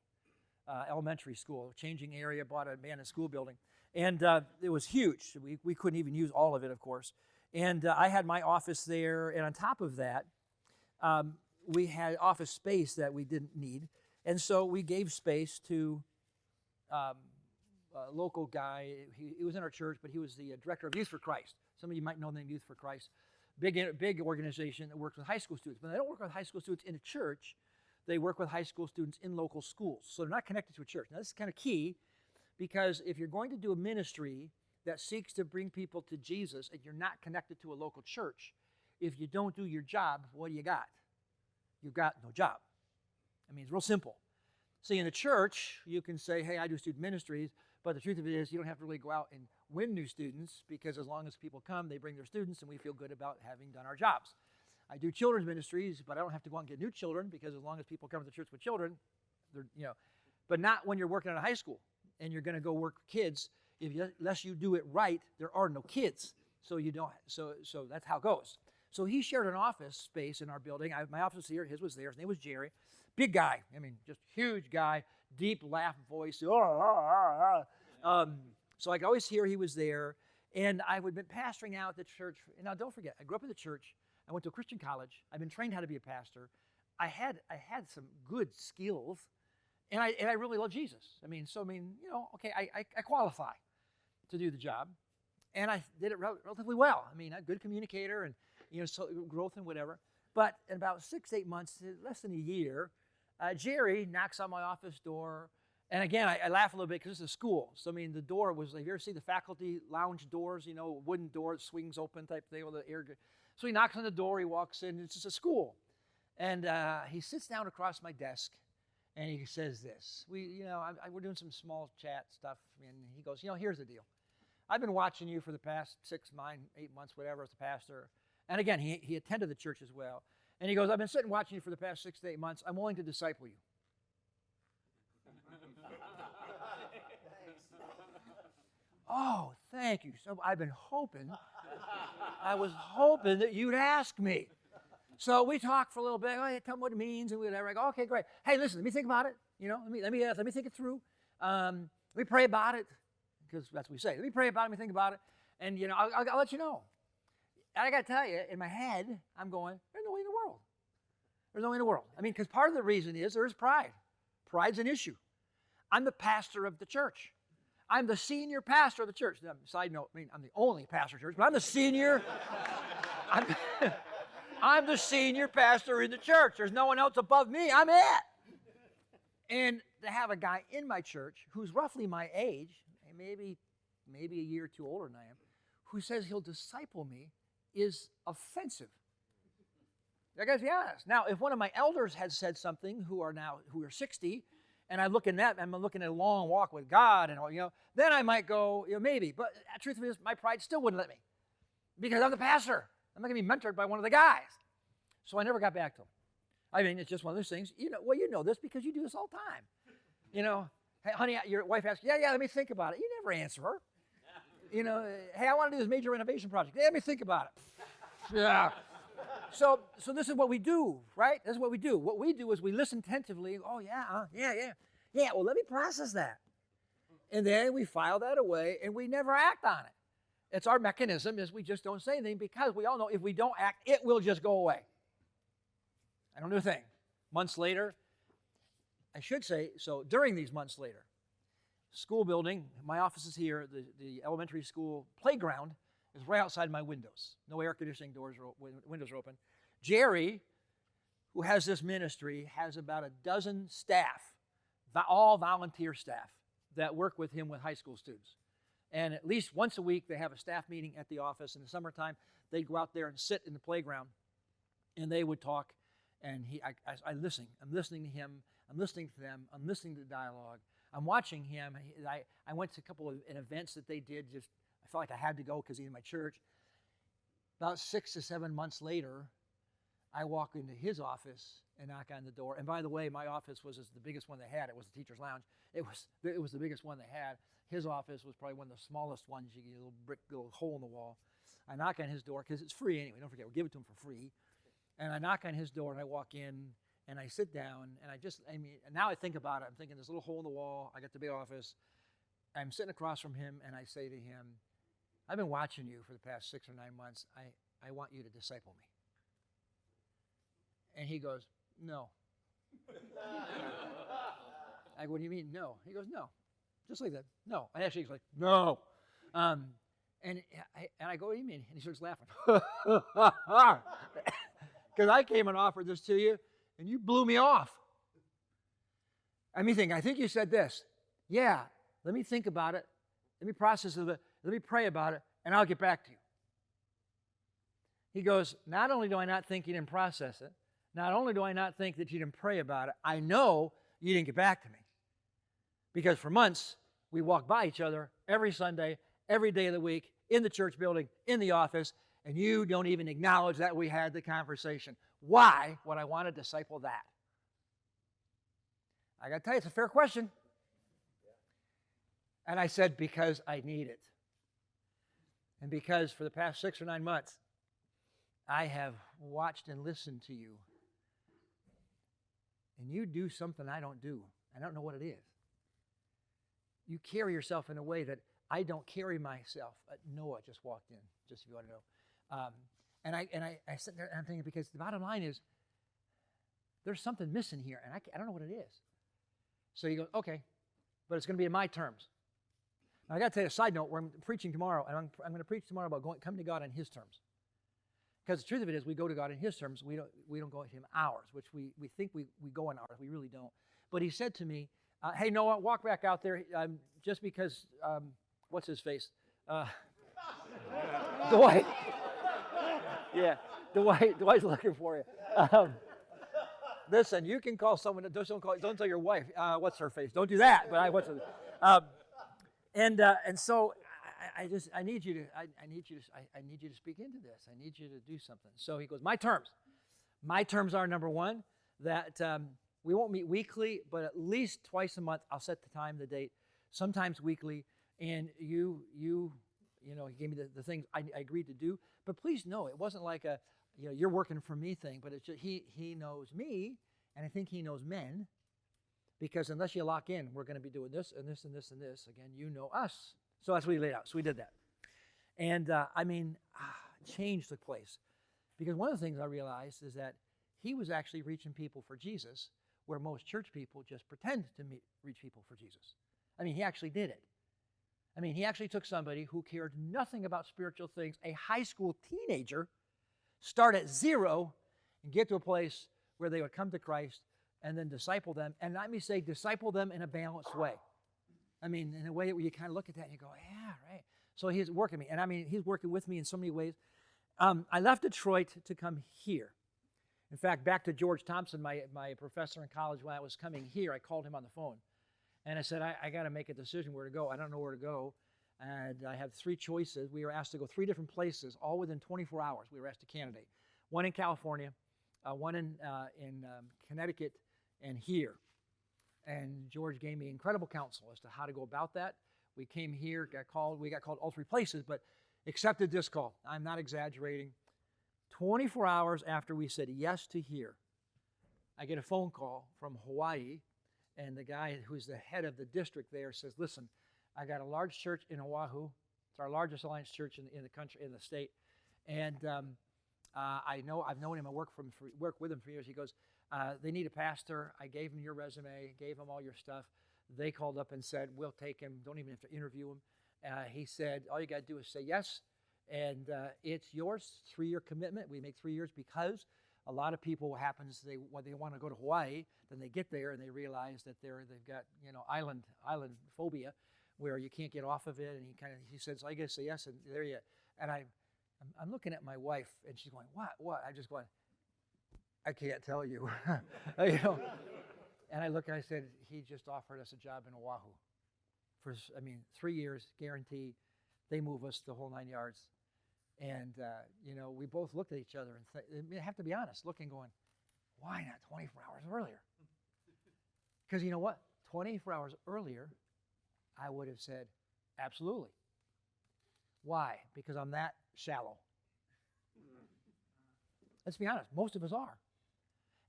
elementary school, changing area, bought an abandoned school building. And it was huge. We couldn't even use all of it, of course. And I had my office there. And on top of that, we had office space that we didn't need. And so we gave space to a local guy. He was in our church, but he was the director of Youth for Christ. Some of you might know the name Youth for Christ. Big organization that works with high school students. But they don't work with high school students in a church. They work with high school students in local schools. So they're not connected to a church. Now, this is kind of key because if you're going to do a ministry that seeks to bring people to Jesus and you're not connected to a local church, if you don't do your job, what do you got? You've got no job. I mean, it's real simple. See, in the church, you can say, hey, I do student ministries, but the truth of it is you don't have to really go out and win new students because as long as people come, they bring their students, and we feel good about having done our jobs. I do children's ministries, but I don't have to go out and get new children because as long as people come to the church with children, but not when you're working at a high school and you're going to go work with kids. Unless you do it right, there are no kids. So you don't. So that's how it goes. So he shared an office space in our building. My office was here. His was there. His name was Jerry. Big guy. I mean, just huge guy. Deep laugh voice. So I could always hear he was there. And I had been pastoring out at the church. Now, don't forget, I grew up in the church. I went to a Christian college. I've been trained how to be a pastor. I had some good skills. And I really love Jesus. Okay, I qualify to do the job. And I did it relatively well. I mean, a good communicator and, so growth and whatever. But in about 6 to 8 months, less than a year, Jerry knocks on my office door. And again, I laugh a little bit because it's a school. So, the door was, have you ever seen the faculty lounge doors, wooden door that swings open type thing with the air? So he knocks on the door, he walks in, it's just a school. And he sits down across my desk and he says this. We're doing some small chat stuff. And he goes, here's the deal. I've been watching you for the past 6, 9, 8 months, whatever, as a pastor. And again, he attended the church as well. And he goes, I've been sitting watching you for the past 6 to 8 months. I'm willing to disciple you. Oh, thank you. So I was hoping that you'd ask me. So we talked for a little bit. Oh, tell me what it means and whatever. I go, okay, great. Hey, listen, let me think about it. Let me think it through. Let me pray about it, because that's what we say. Let me pray about it. Let me think about it, and I'll let you know. And I got to tell you, in my head, I'm going, there's no way in the world. There's no way in the world. Because part of the reason is there's pride. Pride's an issue. I'm the pastor of the church. I'm the senior pastor of the church. Now, side note, I'm the only pastor of the church, but I'm the senior. I'm the senior pastor in the church. There's no one else above me. I'm it. And to have a guy in my church who's roughly my age, maybe a year or two older than I am, who says he'll disciple me is offensive. I got to be honest. Now, if one of my elders had said something who are 60, and I'm looking at a long walk with God, and then I might go, maybe. But the truth is, my pride still wouldn't let me, because I'm the pastor. I'm not going to be mentored by one of the guys. So I never got back to him. It's just one of those things. You know this because you do this all the time. Hey, honey, your wife asks, yeah, let me think about it. You never answer her. Hey, I want to do this major renovation project. Yeah, let me think about it. Yeah. So this is what we do, right? This is what we do. What we do is we listen attentively. Oh, yeah. Well, let me process that. And then we file that away, and we never act on it. It's our mechanism is we just don't say anything because we all know if we don't act, it will just go away. I don't do a thing. Months later, I should say, so during these months later, school building, my office is here, the elementary school playground is right outside my windows. No air conditioning, windows are open. Jerry, who has this ministry, has about a dozen staff, all volunteer staff, that work with him with high school students. And at least once a week, they have a staff meeting at the office. In the summertime, they'd go out there and sit in the playground, and they would talk. And I listen. I'm listening to him. I'm listening to them. I'm listening to the dialogue. I'm watching him. I went to a couple of events that they did. I felt like I had to go because he's in my church. About 6 to 7 months later, I walk into his office and knock on the door. And by the way, my office was the biggest one they had. It was the teacher's lounge. It was the biggest one they had. His office was probably one of the smallest ones. You get a little hole in the wall. I knock on his door because it's free anyway. Don't forget, we'll give it to him for free. And I knock on his door and I walk in and I sit down and now I think about it. I'm thinking this little hole in the wall. I got the big office. I'm sitting across from him and I say to him, I've been watching you for the past 6 or 9 months. I want you to disciple me. And he goes, no. I go, what do you mean, no? He goes, no. Just like that, no. And actually he's like, no. And I go, what do you mean? And he starts laughing. Because I came and offered this to you, and you blew me off. I think you said this. Yeah, let me think about it. Let me process it. Let me pray about it, and I'll get back to you. He goes, not only do I not think you didn't process it, not only do I not think that you didn't pray about it, I know you didn't get back to me. Because for months, we walked by each other every Sunday, every day of the week, in the church building, in the office, and you don't even acknowledge that we had the conversation. Why would I want to disciple that? I got to tell you, it's a fair question. And I said, because I need it. And because for the past 6 or 9 months, I have watched and listened to you. And you do something I don't do. I don't know what it is. You carry yourself in a way that I don't carry myself. Noah just walked in, just if you want to know. And I sit there and I'm thinking, because the bottom line is, there's something missing here, and I don't know what it is. So you go, okay, but it's going to be in my terms. Now, I got to tell you a side note, where I'm preaching tomorrow, and I'm going to preach tomorrow about coming to God on His terms. Because the truth of it is, we go to God in His terms. We don't go to Him ours, which we think we go on ours. We really don't. But He said to me, hey, Noah, walk back out there, just because, what's his face? Dwight. Yeah, Dwight's looking for you. Listen, you can call someone. Don't tell your wife. What's her face? Don't do that. But and so I need you to speak into this. I need you to do something. So he goes, my terms. My terms are, number one, that we won't meet weekly, but at least twice a month. I'll set the time, the date, sometimes weekly. And you know, he gave me the things I agreed to do. But please know, it wasn't like a, you're working for me thing. But it's just, he knows me, and I think he knows men. Because unless you lock in, we're going to be doing this and this and this and this. Again, you know us. So that's what he laid out. So we did that. And change took place. Because one of the things I realized is that he was actually reaching people for Jesus, where most church people just pretend to reach people for Jesus. He actually did it. He actually took somebody who cared nothing about spiritual things, a high school teenager, start at zero and get to a place where they would come to Christ and then disciple them. And let me say, disciple them in a balanced way. In a way where you kind of look at that and you go, yeah, right. So he's working me. And he's working with me in so many ways. I left Detroit to come here. In fact, back to George Thompson, my professor in college, when I was coming here, I called him on the phone. And I said, I got to make a decision where to go. I don't know where to go. And I have 3 choices. We were asked to go 3 different places, all within 24 hours. We were asked to candidate. One in California, one in Connecticut, and here. And George gave me incredible counsel as to how to go about that. We came here, we got called all 3 places, but accepted this call. I'm not exaggerating. 24 hours after we said yes to here, I get a phone call from Hawaii, and the guy who's the head of the district there says, listen, I got a large church in Oahu. It's our largest Alliance church in the country, in the state. And I've known him. I work with him for years. He goes, they need a pastor. I gave him your resume, gave him all your stuff. They called up and said, we'll take him. Don't even have to interview him. He said, all you got to do is say yes, and it's yours, 3-year commitment. We make 3 years because a lot of people, what happens, they want to go to Hawaii, then they get there and they realize that they've got island phobia, where you can't get off of it. And he said, so I guess say yes, and there you. And I'm looking at my wife, and she's going, what? I just going, I can't tell you. And I look and I said, he just offered us a job in Oahu. For 3 years, guarantee. They move us the whole 9 yards. And, we both looked at each other and have to be honest, looking, going, why not 24 hours earlier? Because you know what? 24 hours earlier, I would have said, absolutely. Why? Because I'm that shallow. Let's be honest, most of us are.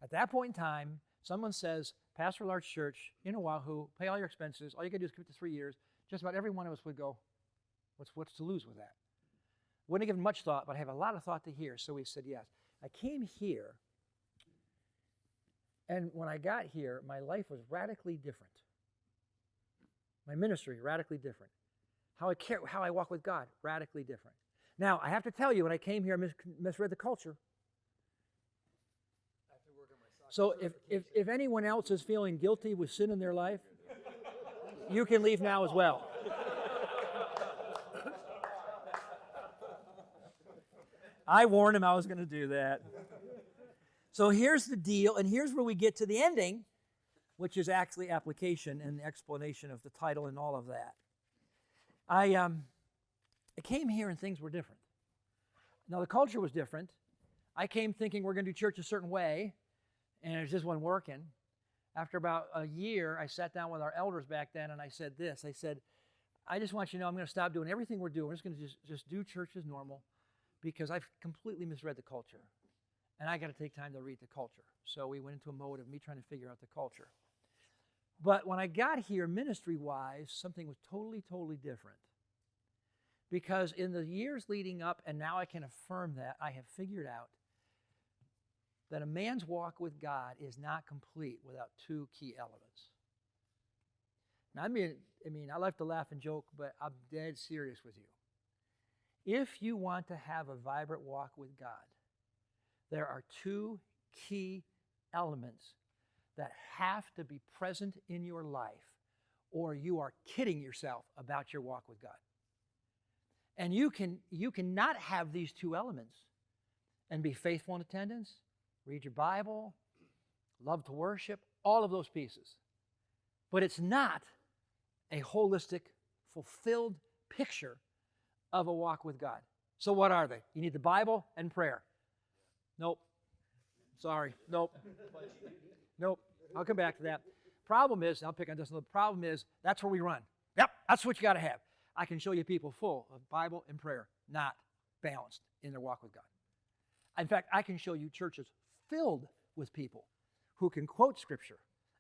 At that point in time, someone says, pastor a large church in Oahu, pay all your expenses, all you got to do is commit to 3 years. Just about every one of us would go, what's to lose with that? Wouldn't have given much thought, but I have a lot of thought to hear, so we said yes. I came here, and when I got here, my life was radically different. My ministry, radically different. How I walk with God, radically different. Now, I have to tell you, when I came here, I misread the culture. So if anyone else is feeling guilty with sin in their life, you can leave now as well. I warned him I was going to do that. So here's the deal, and here's where we get to the ending, which is actually application and the explanation of the title and all of that. I came here and things were different. Now the culture was different. I came thinking we're going to do church a certain way, and it just wasn't working. After about a year, I sat down with our elders back then, and I said this. I said, I just want you to know I'm going to stop doing everything we're doing. We're just going to just do church as normal because I've completely misread the culture. And I got to take time to read the culture. So we went into a mode of me trying to figure out the culture. But when I got here, ministry-wise, something was totally, totally different. Because in the years leading up, and now I can affirm that, I have figured out that a man's walk with God is not complete without two key elements. Now, I mean, I like to laugh and joke, but I'm dead serious with you. If you want to have a vibrant walk with God, there are two key elements that have to be present in your life, or you are kidding yourself about your walk with God. And you cannot have these two elements and be faithful in attendance, read your Bible, love to worship, all of those pieces. But it's not a holistic, fulfilled picture of a walk with God. So what are they? You need the Bible and prayer. Nope. Sorry. Nope. Nope. I'll come back to that. Problem is, I'll pick on this. The problem is, that's where we run. Yep, that's what you got to have. I can show you people full of Bible and prayer, not balanced in their walk with God. In fact, I can show you churches filled with people who can quote Scripture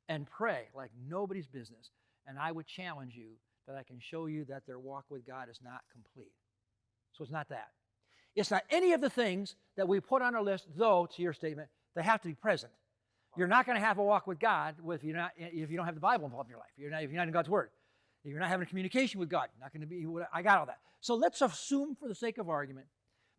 and pray like nobody's business. And I would challenge you that I can show you that their walk with God is not complete. So it's not that. It's not any of the things that we put on our list, though, to your statement, they have to be present. You're not going to have a walk with God if you don't have the Bible involved in your life, if you're not in God's Word. If you're not having a communication with God, not going to be, I got all that. So let's assume, for the sake of argument,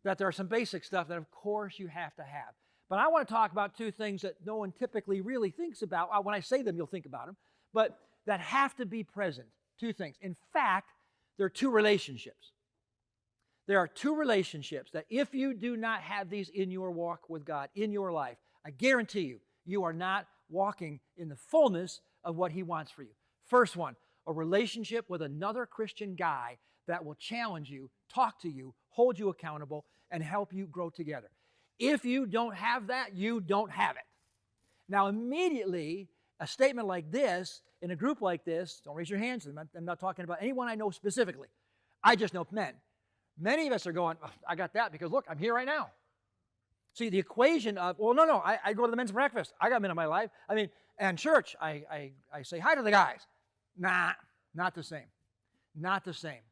that there are some basic stuff that, of course, you have to have. But I want to talk about two things that no one typically really thinks about. When I say them, you'll think about them. But that have to be present. Two things. In fact, there are two relationships. There are two relationships that if you do not have these in your walk with God, in your life, I guarantee you, you are not walking in the fullness of what He wants for you. First one, a relationship with another Christian guy that will challenge you, talk to you, hold you accountable, and help you grow together. If you don't have that, you don't have it. Now, immediately, a statement like this, in a group like this, don't raise your hands, I'm not talking about anyone I know specifically. I just know men. Many of us are going, oh, I got that because, look, I'm here right now. See, the equation of, well, no, I go to the men's breakfast. I got men in my life. And church, I say hi to the guys. Nah, not the same. Not the same.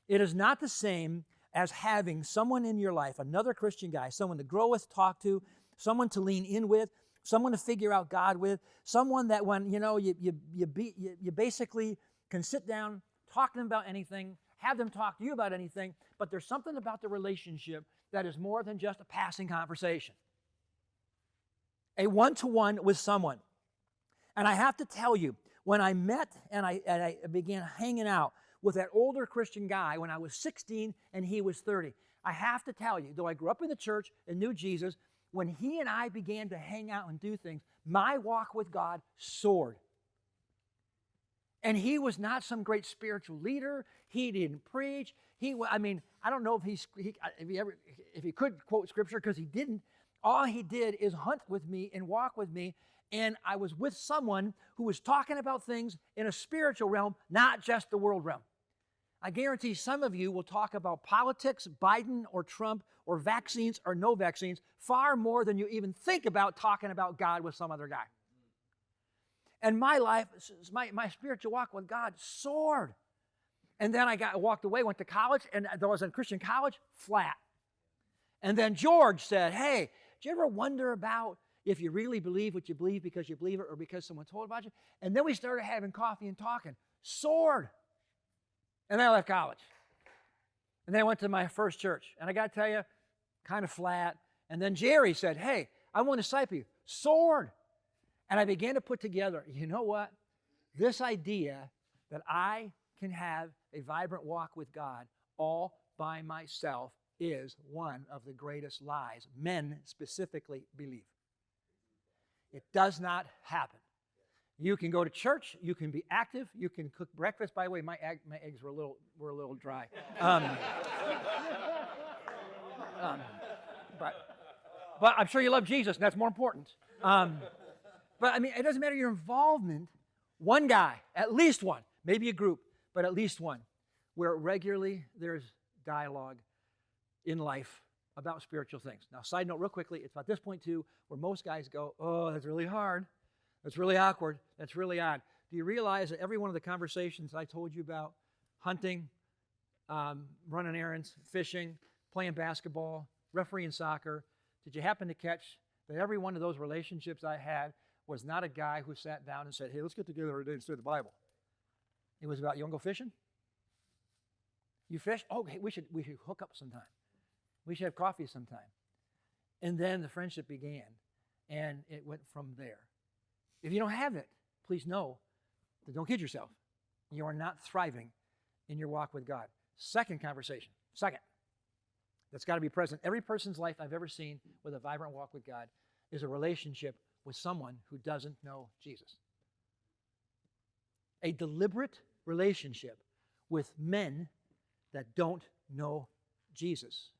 It is not the same as having someone in your life, another Christian guy, someone to grow with, talk to, someone to lean in with, someone to figure out God with, someone that when, you basically can sit down, talk to them about anything, have them talk to you about anything, but there's something about the relationship that is more than just a passing conversation. A one-to-one with someone. And I have to tell you, when I met and I began hanging out with that older Christian guy when I was 16 and he was 30, I have to tell you, though I grew up in the church and knew Jesus, when he and I began to hang out and do things, my walk with God soared. And he was not some great spiritual leader. He didn't preach. I don't know if he could quote scripture, because he didn't. All he did is hunt with me and walk with me. And I was with someone who was talking about things in a spiritual realm, not just the world realm. I guarantee some of you will talk about politics, Biden or Trump, or vaccines or no vaccines, far more than you even think about talking about God with some other guy. And my life, my spiritual walk with God soared. And then I walked away, went to college, and I was in Christian college, flat. And then George said, hey, do you ever wonder about if you really believe what you believe because you believe it or because someone told about you? And then we started having coffee and talking. Soared. And then I left college. And then I went to my first church. And I got to tell you, kind of flat. And then Jerry said, hey, I want to disciple you. Soared. And I began to put together, you know what? This idea that I can have a vibrant walk with God all by myself is one of the greatest lies men specifically believe. It does not happen. You can go to church, you can be active, you can cook breakfast. By the way, my eggs were a little dry. But I'm sure you love Jesus, and that's more important. But it doesn't matter your involvement. One guy, at least one, maybe a group, but at least one, where regularly there's dialogue in life about spiritual things. Now, side note real quickly, it's about this point too, where most guys go, oh, that's really hard. That's really awkward. That's really odd. Do you realize that every one of the conversations I told you about, hunting, running errands, fishing, playing basketball, refereeing soccer, did you happen to catch that every one of those relationships I had was not a guy who sat down and said, hey, let's get together today and study the Bible. It was about, you want to go fishing? You fish? Oh, hey, we should hook up sometime. We should have coffee sometime. And then the friendship began, and it went from there. If you don't have it, please know that don't kid yourself. You are not thriving in your walk with God. Second, that's got to be present. Every person's life I've ever seen with a vibrant walk with God is a relationship with someone who doesn't know Jesus. A deliberate relationship with men that don't know Jesus.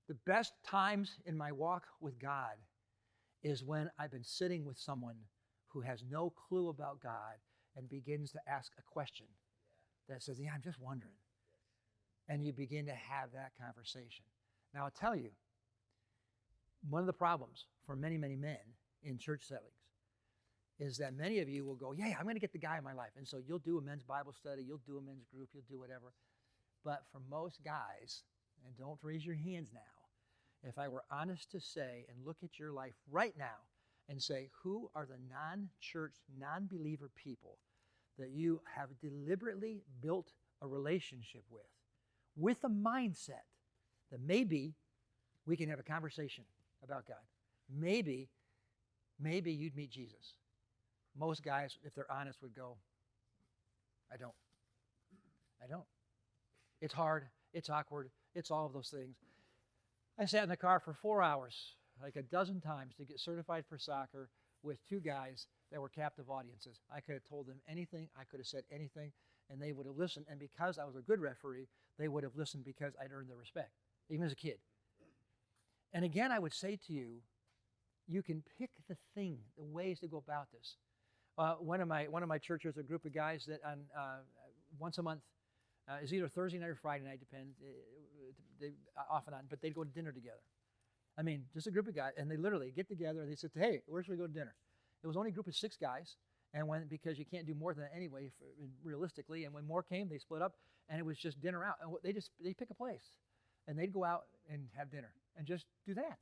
The best times in my walk with God is when I've been sitting with someone who has no clue about God and begins to ask a question that says, yeah, I'm just wondering. And you begin to have that conversation. Now, I'll tell you, one of the problems for many, many men in church settings is that many of you will go, yeah, I'm going to get the guy in my life. And so you'll do a men's Bible study, you'll do a men's group, you'll do whatever. But for most guys, and don't raise your hands now, if I were honest to say and look at your life right now and say, who are the non-church, non-believer people that you have deliberately built a relationship with a mindset that maybe we can have a conversation about God. Maybe you'd meet Jesus. Most guys, if they're honest, would go, I don't. It's hard, it's awkward, it's all of those things. I sat in the car for 4 hours, like a dozen times, to get certified for soccer with two guys that were captive audiences. I could have told them anything, I could have said anything, and they would have listened. And because I was a good referee, they would have listened because I'd earned their respect, even as a kid. And again, I would say to you, you can pick the ways to go about this. One of my churches, a group of guys that on once a month, is either Thursday night or Friday night, depends, they off and on, but they'd go to dinner together. I mean, just a group of guys, and they literally get together and they said, hey, where should we go to dinner? It was only a group of 6 guys, and because you can't do more than that anyway, realistically, and when more came, they split up, and it was just dinner out. And they pick a place, and they'd go out and have dinner, and just do that.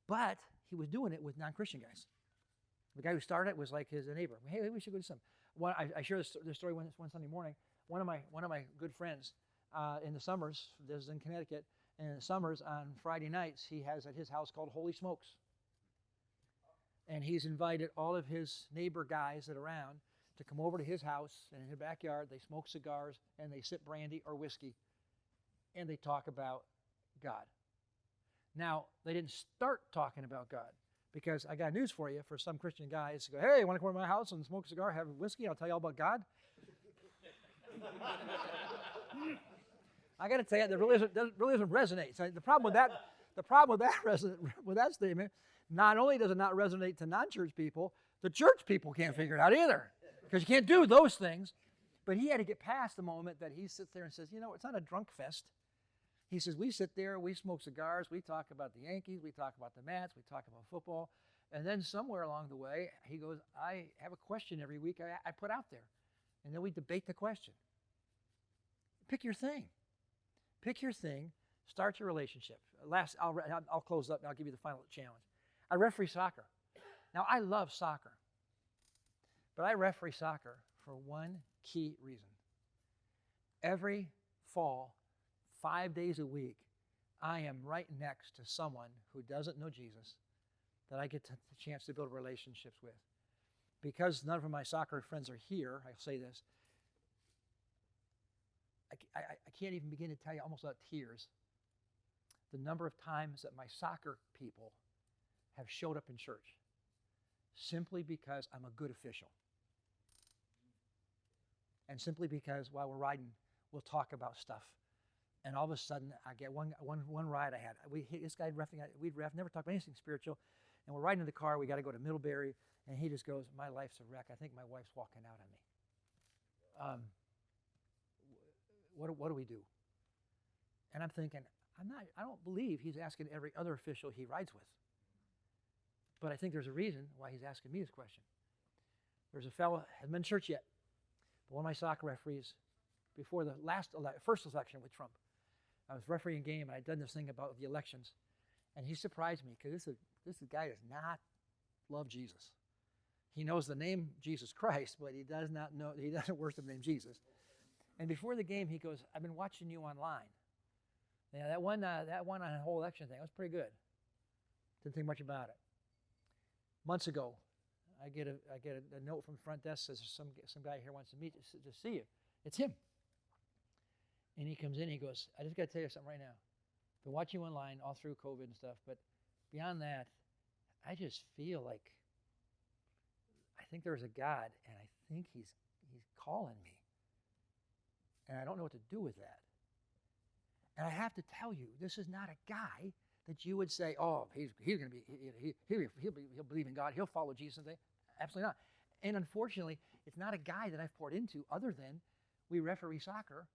But he was doing it with non-Christian guys. The guy who started it was like his neighbor. Hey, we should go to some. I shared this story one Sunday morning. One of my good friends in the summers, this is in Connecticut, and in the summers on Friday nights, he has at his house called Holy Smokes. And he's invited all of his neighbor guys that are around to come over to his house, and in his backyard, they smoke cigars, and they sip brandy or whiskey, and they talk about God. Now, they didn't start talking about God, Because I got news for you, for some Christian guys who go, hey, you want to come to my house and smoke a cigar, have whiskey, I'll tell you all about God? I got to tell you, that really doesn't resonate. So the problem with that statement, not only does it not resonate to non-church people, the church people can't figure it out either, because you can't do those things. But he had to get past the moment that he sits there and says, it's not a drunk fest. He says, we sit there, we smoke cigars, we talk about the Yankees, we talk about the Mets, we talk about football. And then somewhere along the way, he goes, I have a question every week I put out there. And then we debate the question. Pick your thing. Pick your thing. Start your relationship. I'll close up and I'll give you the final challenge. I referee soccer. Now, I love soccer. But I referee soccer for one key reason. Every fall, 5 days a week, I am right next to someone who doesn't know Jesus that I get the chance to build relationships with. Because none of my soccer friends are here, I'll say this, I can't even begin to tell you, almost without tears, the number of times that my soccer people have showed up in church simply because I'm a good official. And simply because while we're riding, we'll talk about stuff. And all of a sudden, I get one ride I had. This guy, we'd never talked about anything spiritual. And we're riding in the car. We got to go to Middlebury. And he just goes, my life's a wreck. I think my wife's walking out on me. What do we do? And I'm thinking, I don't believe he's asking every other official he rides with. But I think there's a reason why he's asking me this question. There's a fellow, hasn't been in church yet, but one of my soccer referees, before the first election with Trump, I was refereeing a game, and I'd done this thing about the elections, and he surprised me, because this guy does not love Jesus. He knows the name Jesus Christ, but he doesn't worship the name Jesus. And before the game, he goes, I've been watching you online. Yeah, that one on the whole election thing, that was pretty good. Didn't think much about it. Months ago, I get a note from the front desk that says some guy here wants to meet you, to see you. It's him. And he comes in, he goes, I just got to tell you something right now. Been watching you online all through COVID and stuff, but beyond that, I just feel like I think there's a God, and I think he's calling me. And I don't know what to do with that. And I have to tell you, this is not a guy that you would say, oh, he's going to be, he'll believe in God, he'll follow Jesus. Absolutely not. And unfortunately, it's not a guy that I've poured into other than we referee soccer,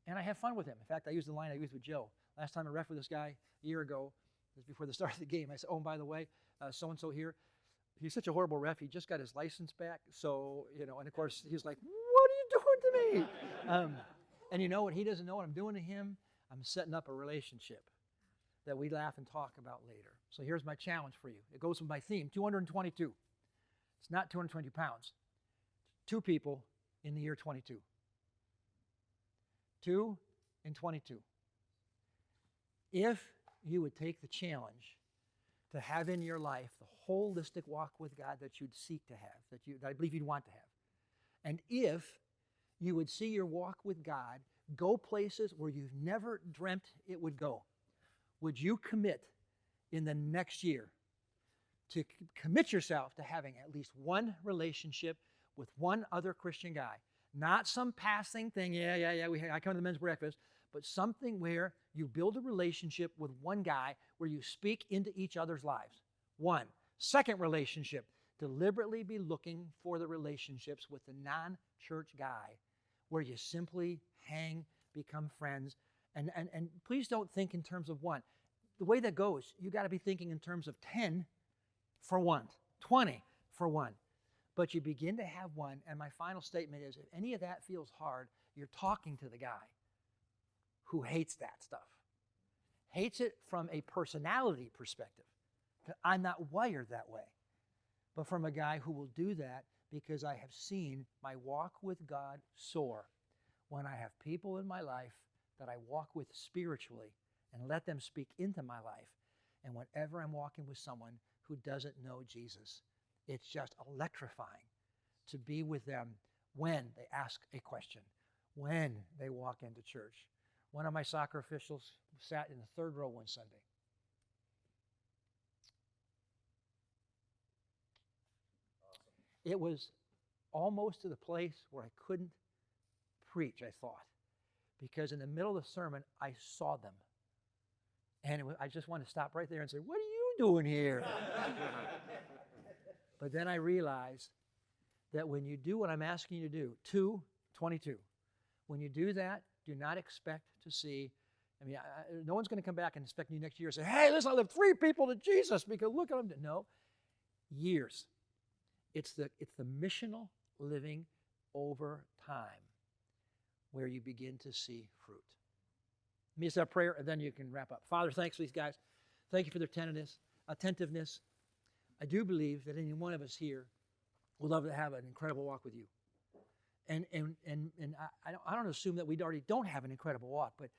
and I have fun with him. In fact, I used the line I used with Joe. Last time I refereed this guy a year ago, it was before the start of the game. I said, oh, and by the way, so-and-so here, he's such a horrible ref, he just got his license back. So, and of course, he's like, what are you doing to me? And you know what? He doesn't know what I'm doing to him. I'm setting up a relationship that we laugh and talk about later. So here's my challenge for you. It goes with my theme, 222. It's not 220 pounds. 2 people in the year 22. 2 in 22. If you would take the challenge to have in your life the holistic walk with God that you'd seek to have, that I believe you'd want to have, and if you would see your walk with God go places where you've never dreamt it would go, would you commit in the next year to commit yourself to having at least one relationship with one other Christian guy? Not some passing thing, I come to the men's breakfast, but something where you build a relationship with one guy where you speak into each other's lives. One. Second relationship, deliberately be looking for the relationships with the non-church guy where you simply hang, become friends, and please don't think in terms of one. The way that goes, you got to be thinking in terms of 10 for one, 20 for one. But you begin to have one, and my final statement is, if any of that feels hard, you're talking to the guy who hates that stuff. Hates it from a personality perspective. I'm not wired that way. But from a guy who will do that because I have seen my walk with God soar when I have people in my life that I walk with spiritually and let them speak into my life. And whenever I'm walking with someone who doesn't know Jesus, it's just electrifying to be with them when they ask a question, when they walk into church. One of my soccer officials sat in the third row one Sunday. It was almost to the place where I couldn't preach, I thought, because in the middle of the sermon, I saw them. And I just wanted to stop right there and say, what are you doing here? But then I realized that when you do what I'm asking you to do, 2:22, when you do that, do not expect to see, no one's going to come back and expect you next year and say, hey, listen, I led 3 people to Jesus because look at them. No, years. It's the missional living over time where you begin to see fruit. Let me just have prayer, and then you can wrap up. Father, thanks for these guys. Thank you for their attentiveness. I do believe that any one of us here would love to have an incredible walk with you. And I don't assume that we already don't have an incredible walk, but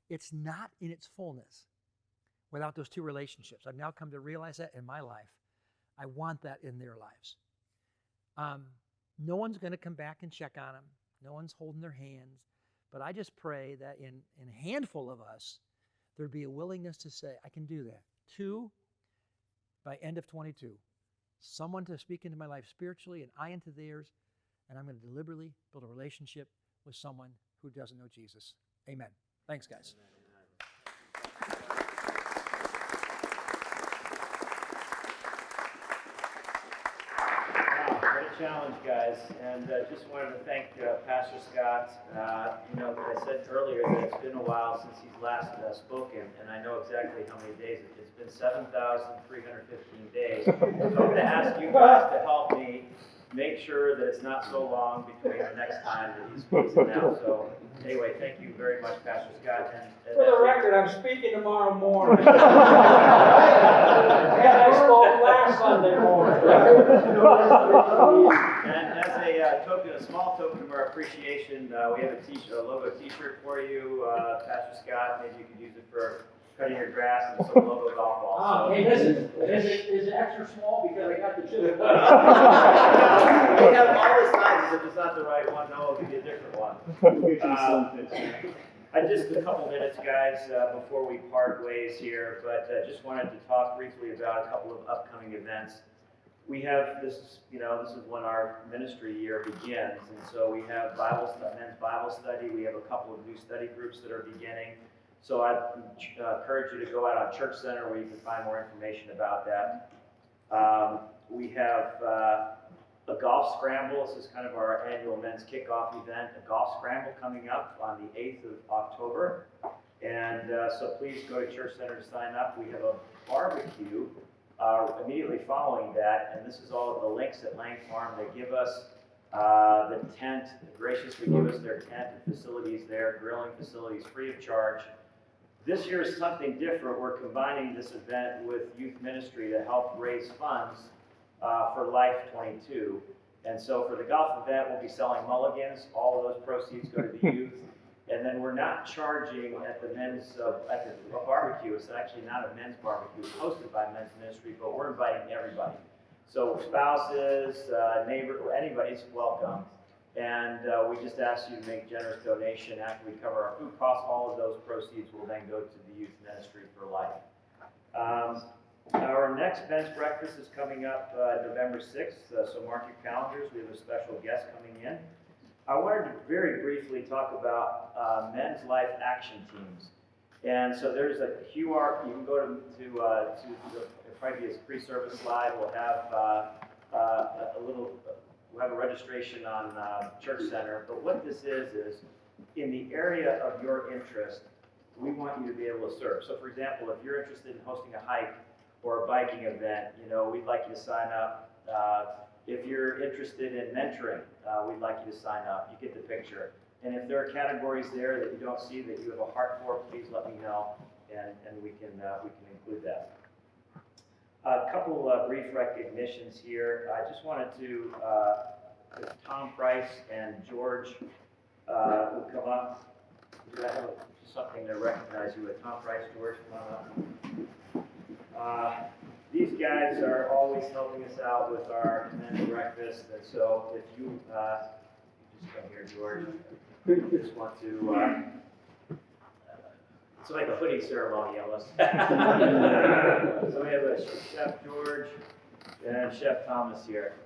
it's not in its fullness without those 2 relationships. I've now come to realize that in my life. I want that in their lives. No one's going to come back and check on them. No one's holding their hands. But I just pray that in a handful of us, there'd be a willingness to say, I can do that. 2, by end of 22, someone to speak into my life spiritually and I into theirs, and I'm going to deliberately build a relationship with someone who doesn't know Jesus. Amen. Thanks, guys. Challenge, guys, and just wanted to thank Pastor Scott. I said earlier that it's been a while since he's last spoken, and I know exactly how many days. It's been 7,315 days. So I'm going to ask you guys to help me make sure that it's not so long between the next time that he speaks and now. So anyway, thank you very much, Pastor Scott. And for the record, I'm speaking tomorrow morning. And I spoke last Sunday morning. And as a small token of our appreciation, we have a logo T-shirt for you, Pastor Scott. Maybe you could use it for cutting your grass and some logo golf balls. Oh, hey, listen, is it extra small because I got the chili? We have all the sizes. If it's not the right one, no, it'll give you a different one. Just a couple minutes, guys, before we part ways here, but just wanted to talk briefly about a couple of upcoming events. We have this, this is when our ministry year begins, and so we have men's Bible study. We have a couple of new study groups that are beginning. So I encourage you to go out on Church Center where you can find more information about that. We have a golf scramble. This is kind of our annual men's kickoff event. A golf scramble coming up on the 8th of October. And so please go to Church Center to sign up. We have a barbecue immediately following that. And this is all of the links at Lang Farm. They give us the tent, graciously give us their tent and facilities there, grilling facilities free of charge. This year is something different. We're combining this event with youth ministry to help raise funds for Life 22. And so for the golf event, we'll be selling mulligans. All of those proceeds go to the youth. And then we're not charging at the barbecue. It's actually not a men's barbecue. It's hosted by men's ministry, but we're inviting everybody. So spouses, neighbors, anybody's welcome. And we just ask you to make generous donation after we cover our food costs. All of those proceeds will then go to the youth ministry for life. Our next men's breakfast is coming up November 6th, so mark your calendars. We have a special guest coming in. I wanted to very briefly talk about men's life action teams. And so there's a QR. You can go to the previous pre-service slide. We'll have we'll have a registration on Church Center. But what this is in the area of your interest, we want you to be able to serve. So for example, if you're interested in hosting a hike or a biking event, we'd like you to sign up. If you're interested in mentoring, we'd like you to sign up. You get the picture. And if there are categories there that you don't see that you have a heart for, please let me know, and we can include that. A couple brief recognitions here. I just wanted to, if Tom Price and George would come up. I have something to recognize you with. Tom Price, George, come on up. These guys are always helping us out with our men's breakfast, and so if you just come here, George. Just want to. It's like a hoodie ceremony almost. So we have a Chef George and Chef Thomas here.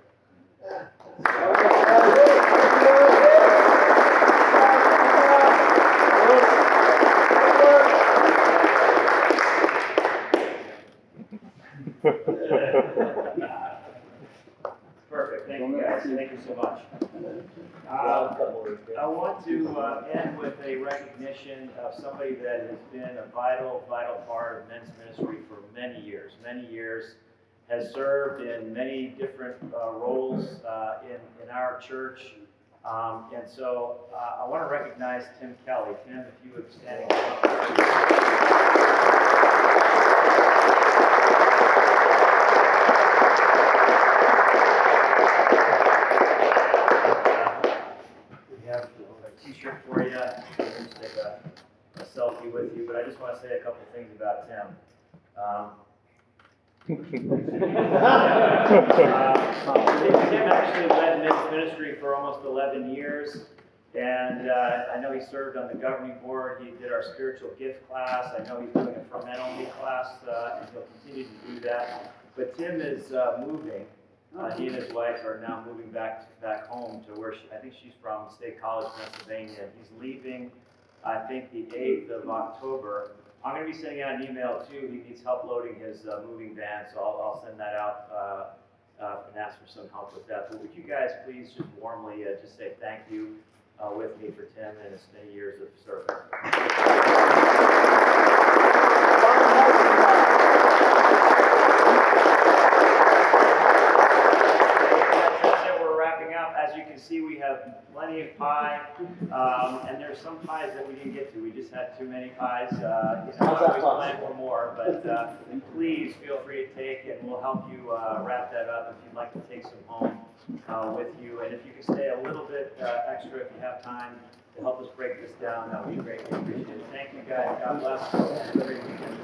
Perfect, thank you guys, thank you so much. I want to end with a recognition of somebody that has been a vital part of men's ministry for many years, has served in many different roles in our church. And so I want to recognize Tim Kelly. Tim, if you would stand up. We have a t-shirt for you. Just take a selfie with you, but I just want to say a couple things about Tim. Tim actually led men's ministry for almost 11 years, and I know he served on the governing board. He did our spiritual gift class. I know he's doing a ferment-only class, and he'll continue to do that. But Tim is moving. He and his wife are now moving back home to where I think she's from, State College, Pennsylvania. He's leaving, I think, the 8th of October. I'm going to be sending out an email too. He needs help loading his moving van, so I'll send that out and ask for some help with that. But would you guys please just warmly just say thank you with me for Tim and his many years of service. As you can see, we have plenty of pie, and there's some pies that we didn't get to. We just had too many pies. I always plan for more, but please feel free to take, and we'll help you wrap that up if you'd like to take some home with you. And if you can stay a little bit extra if you have time to help us break this down, that would be greatly appreciated. Thank you guys. God bless. Have a great weekend.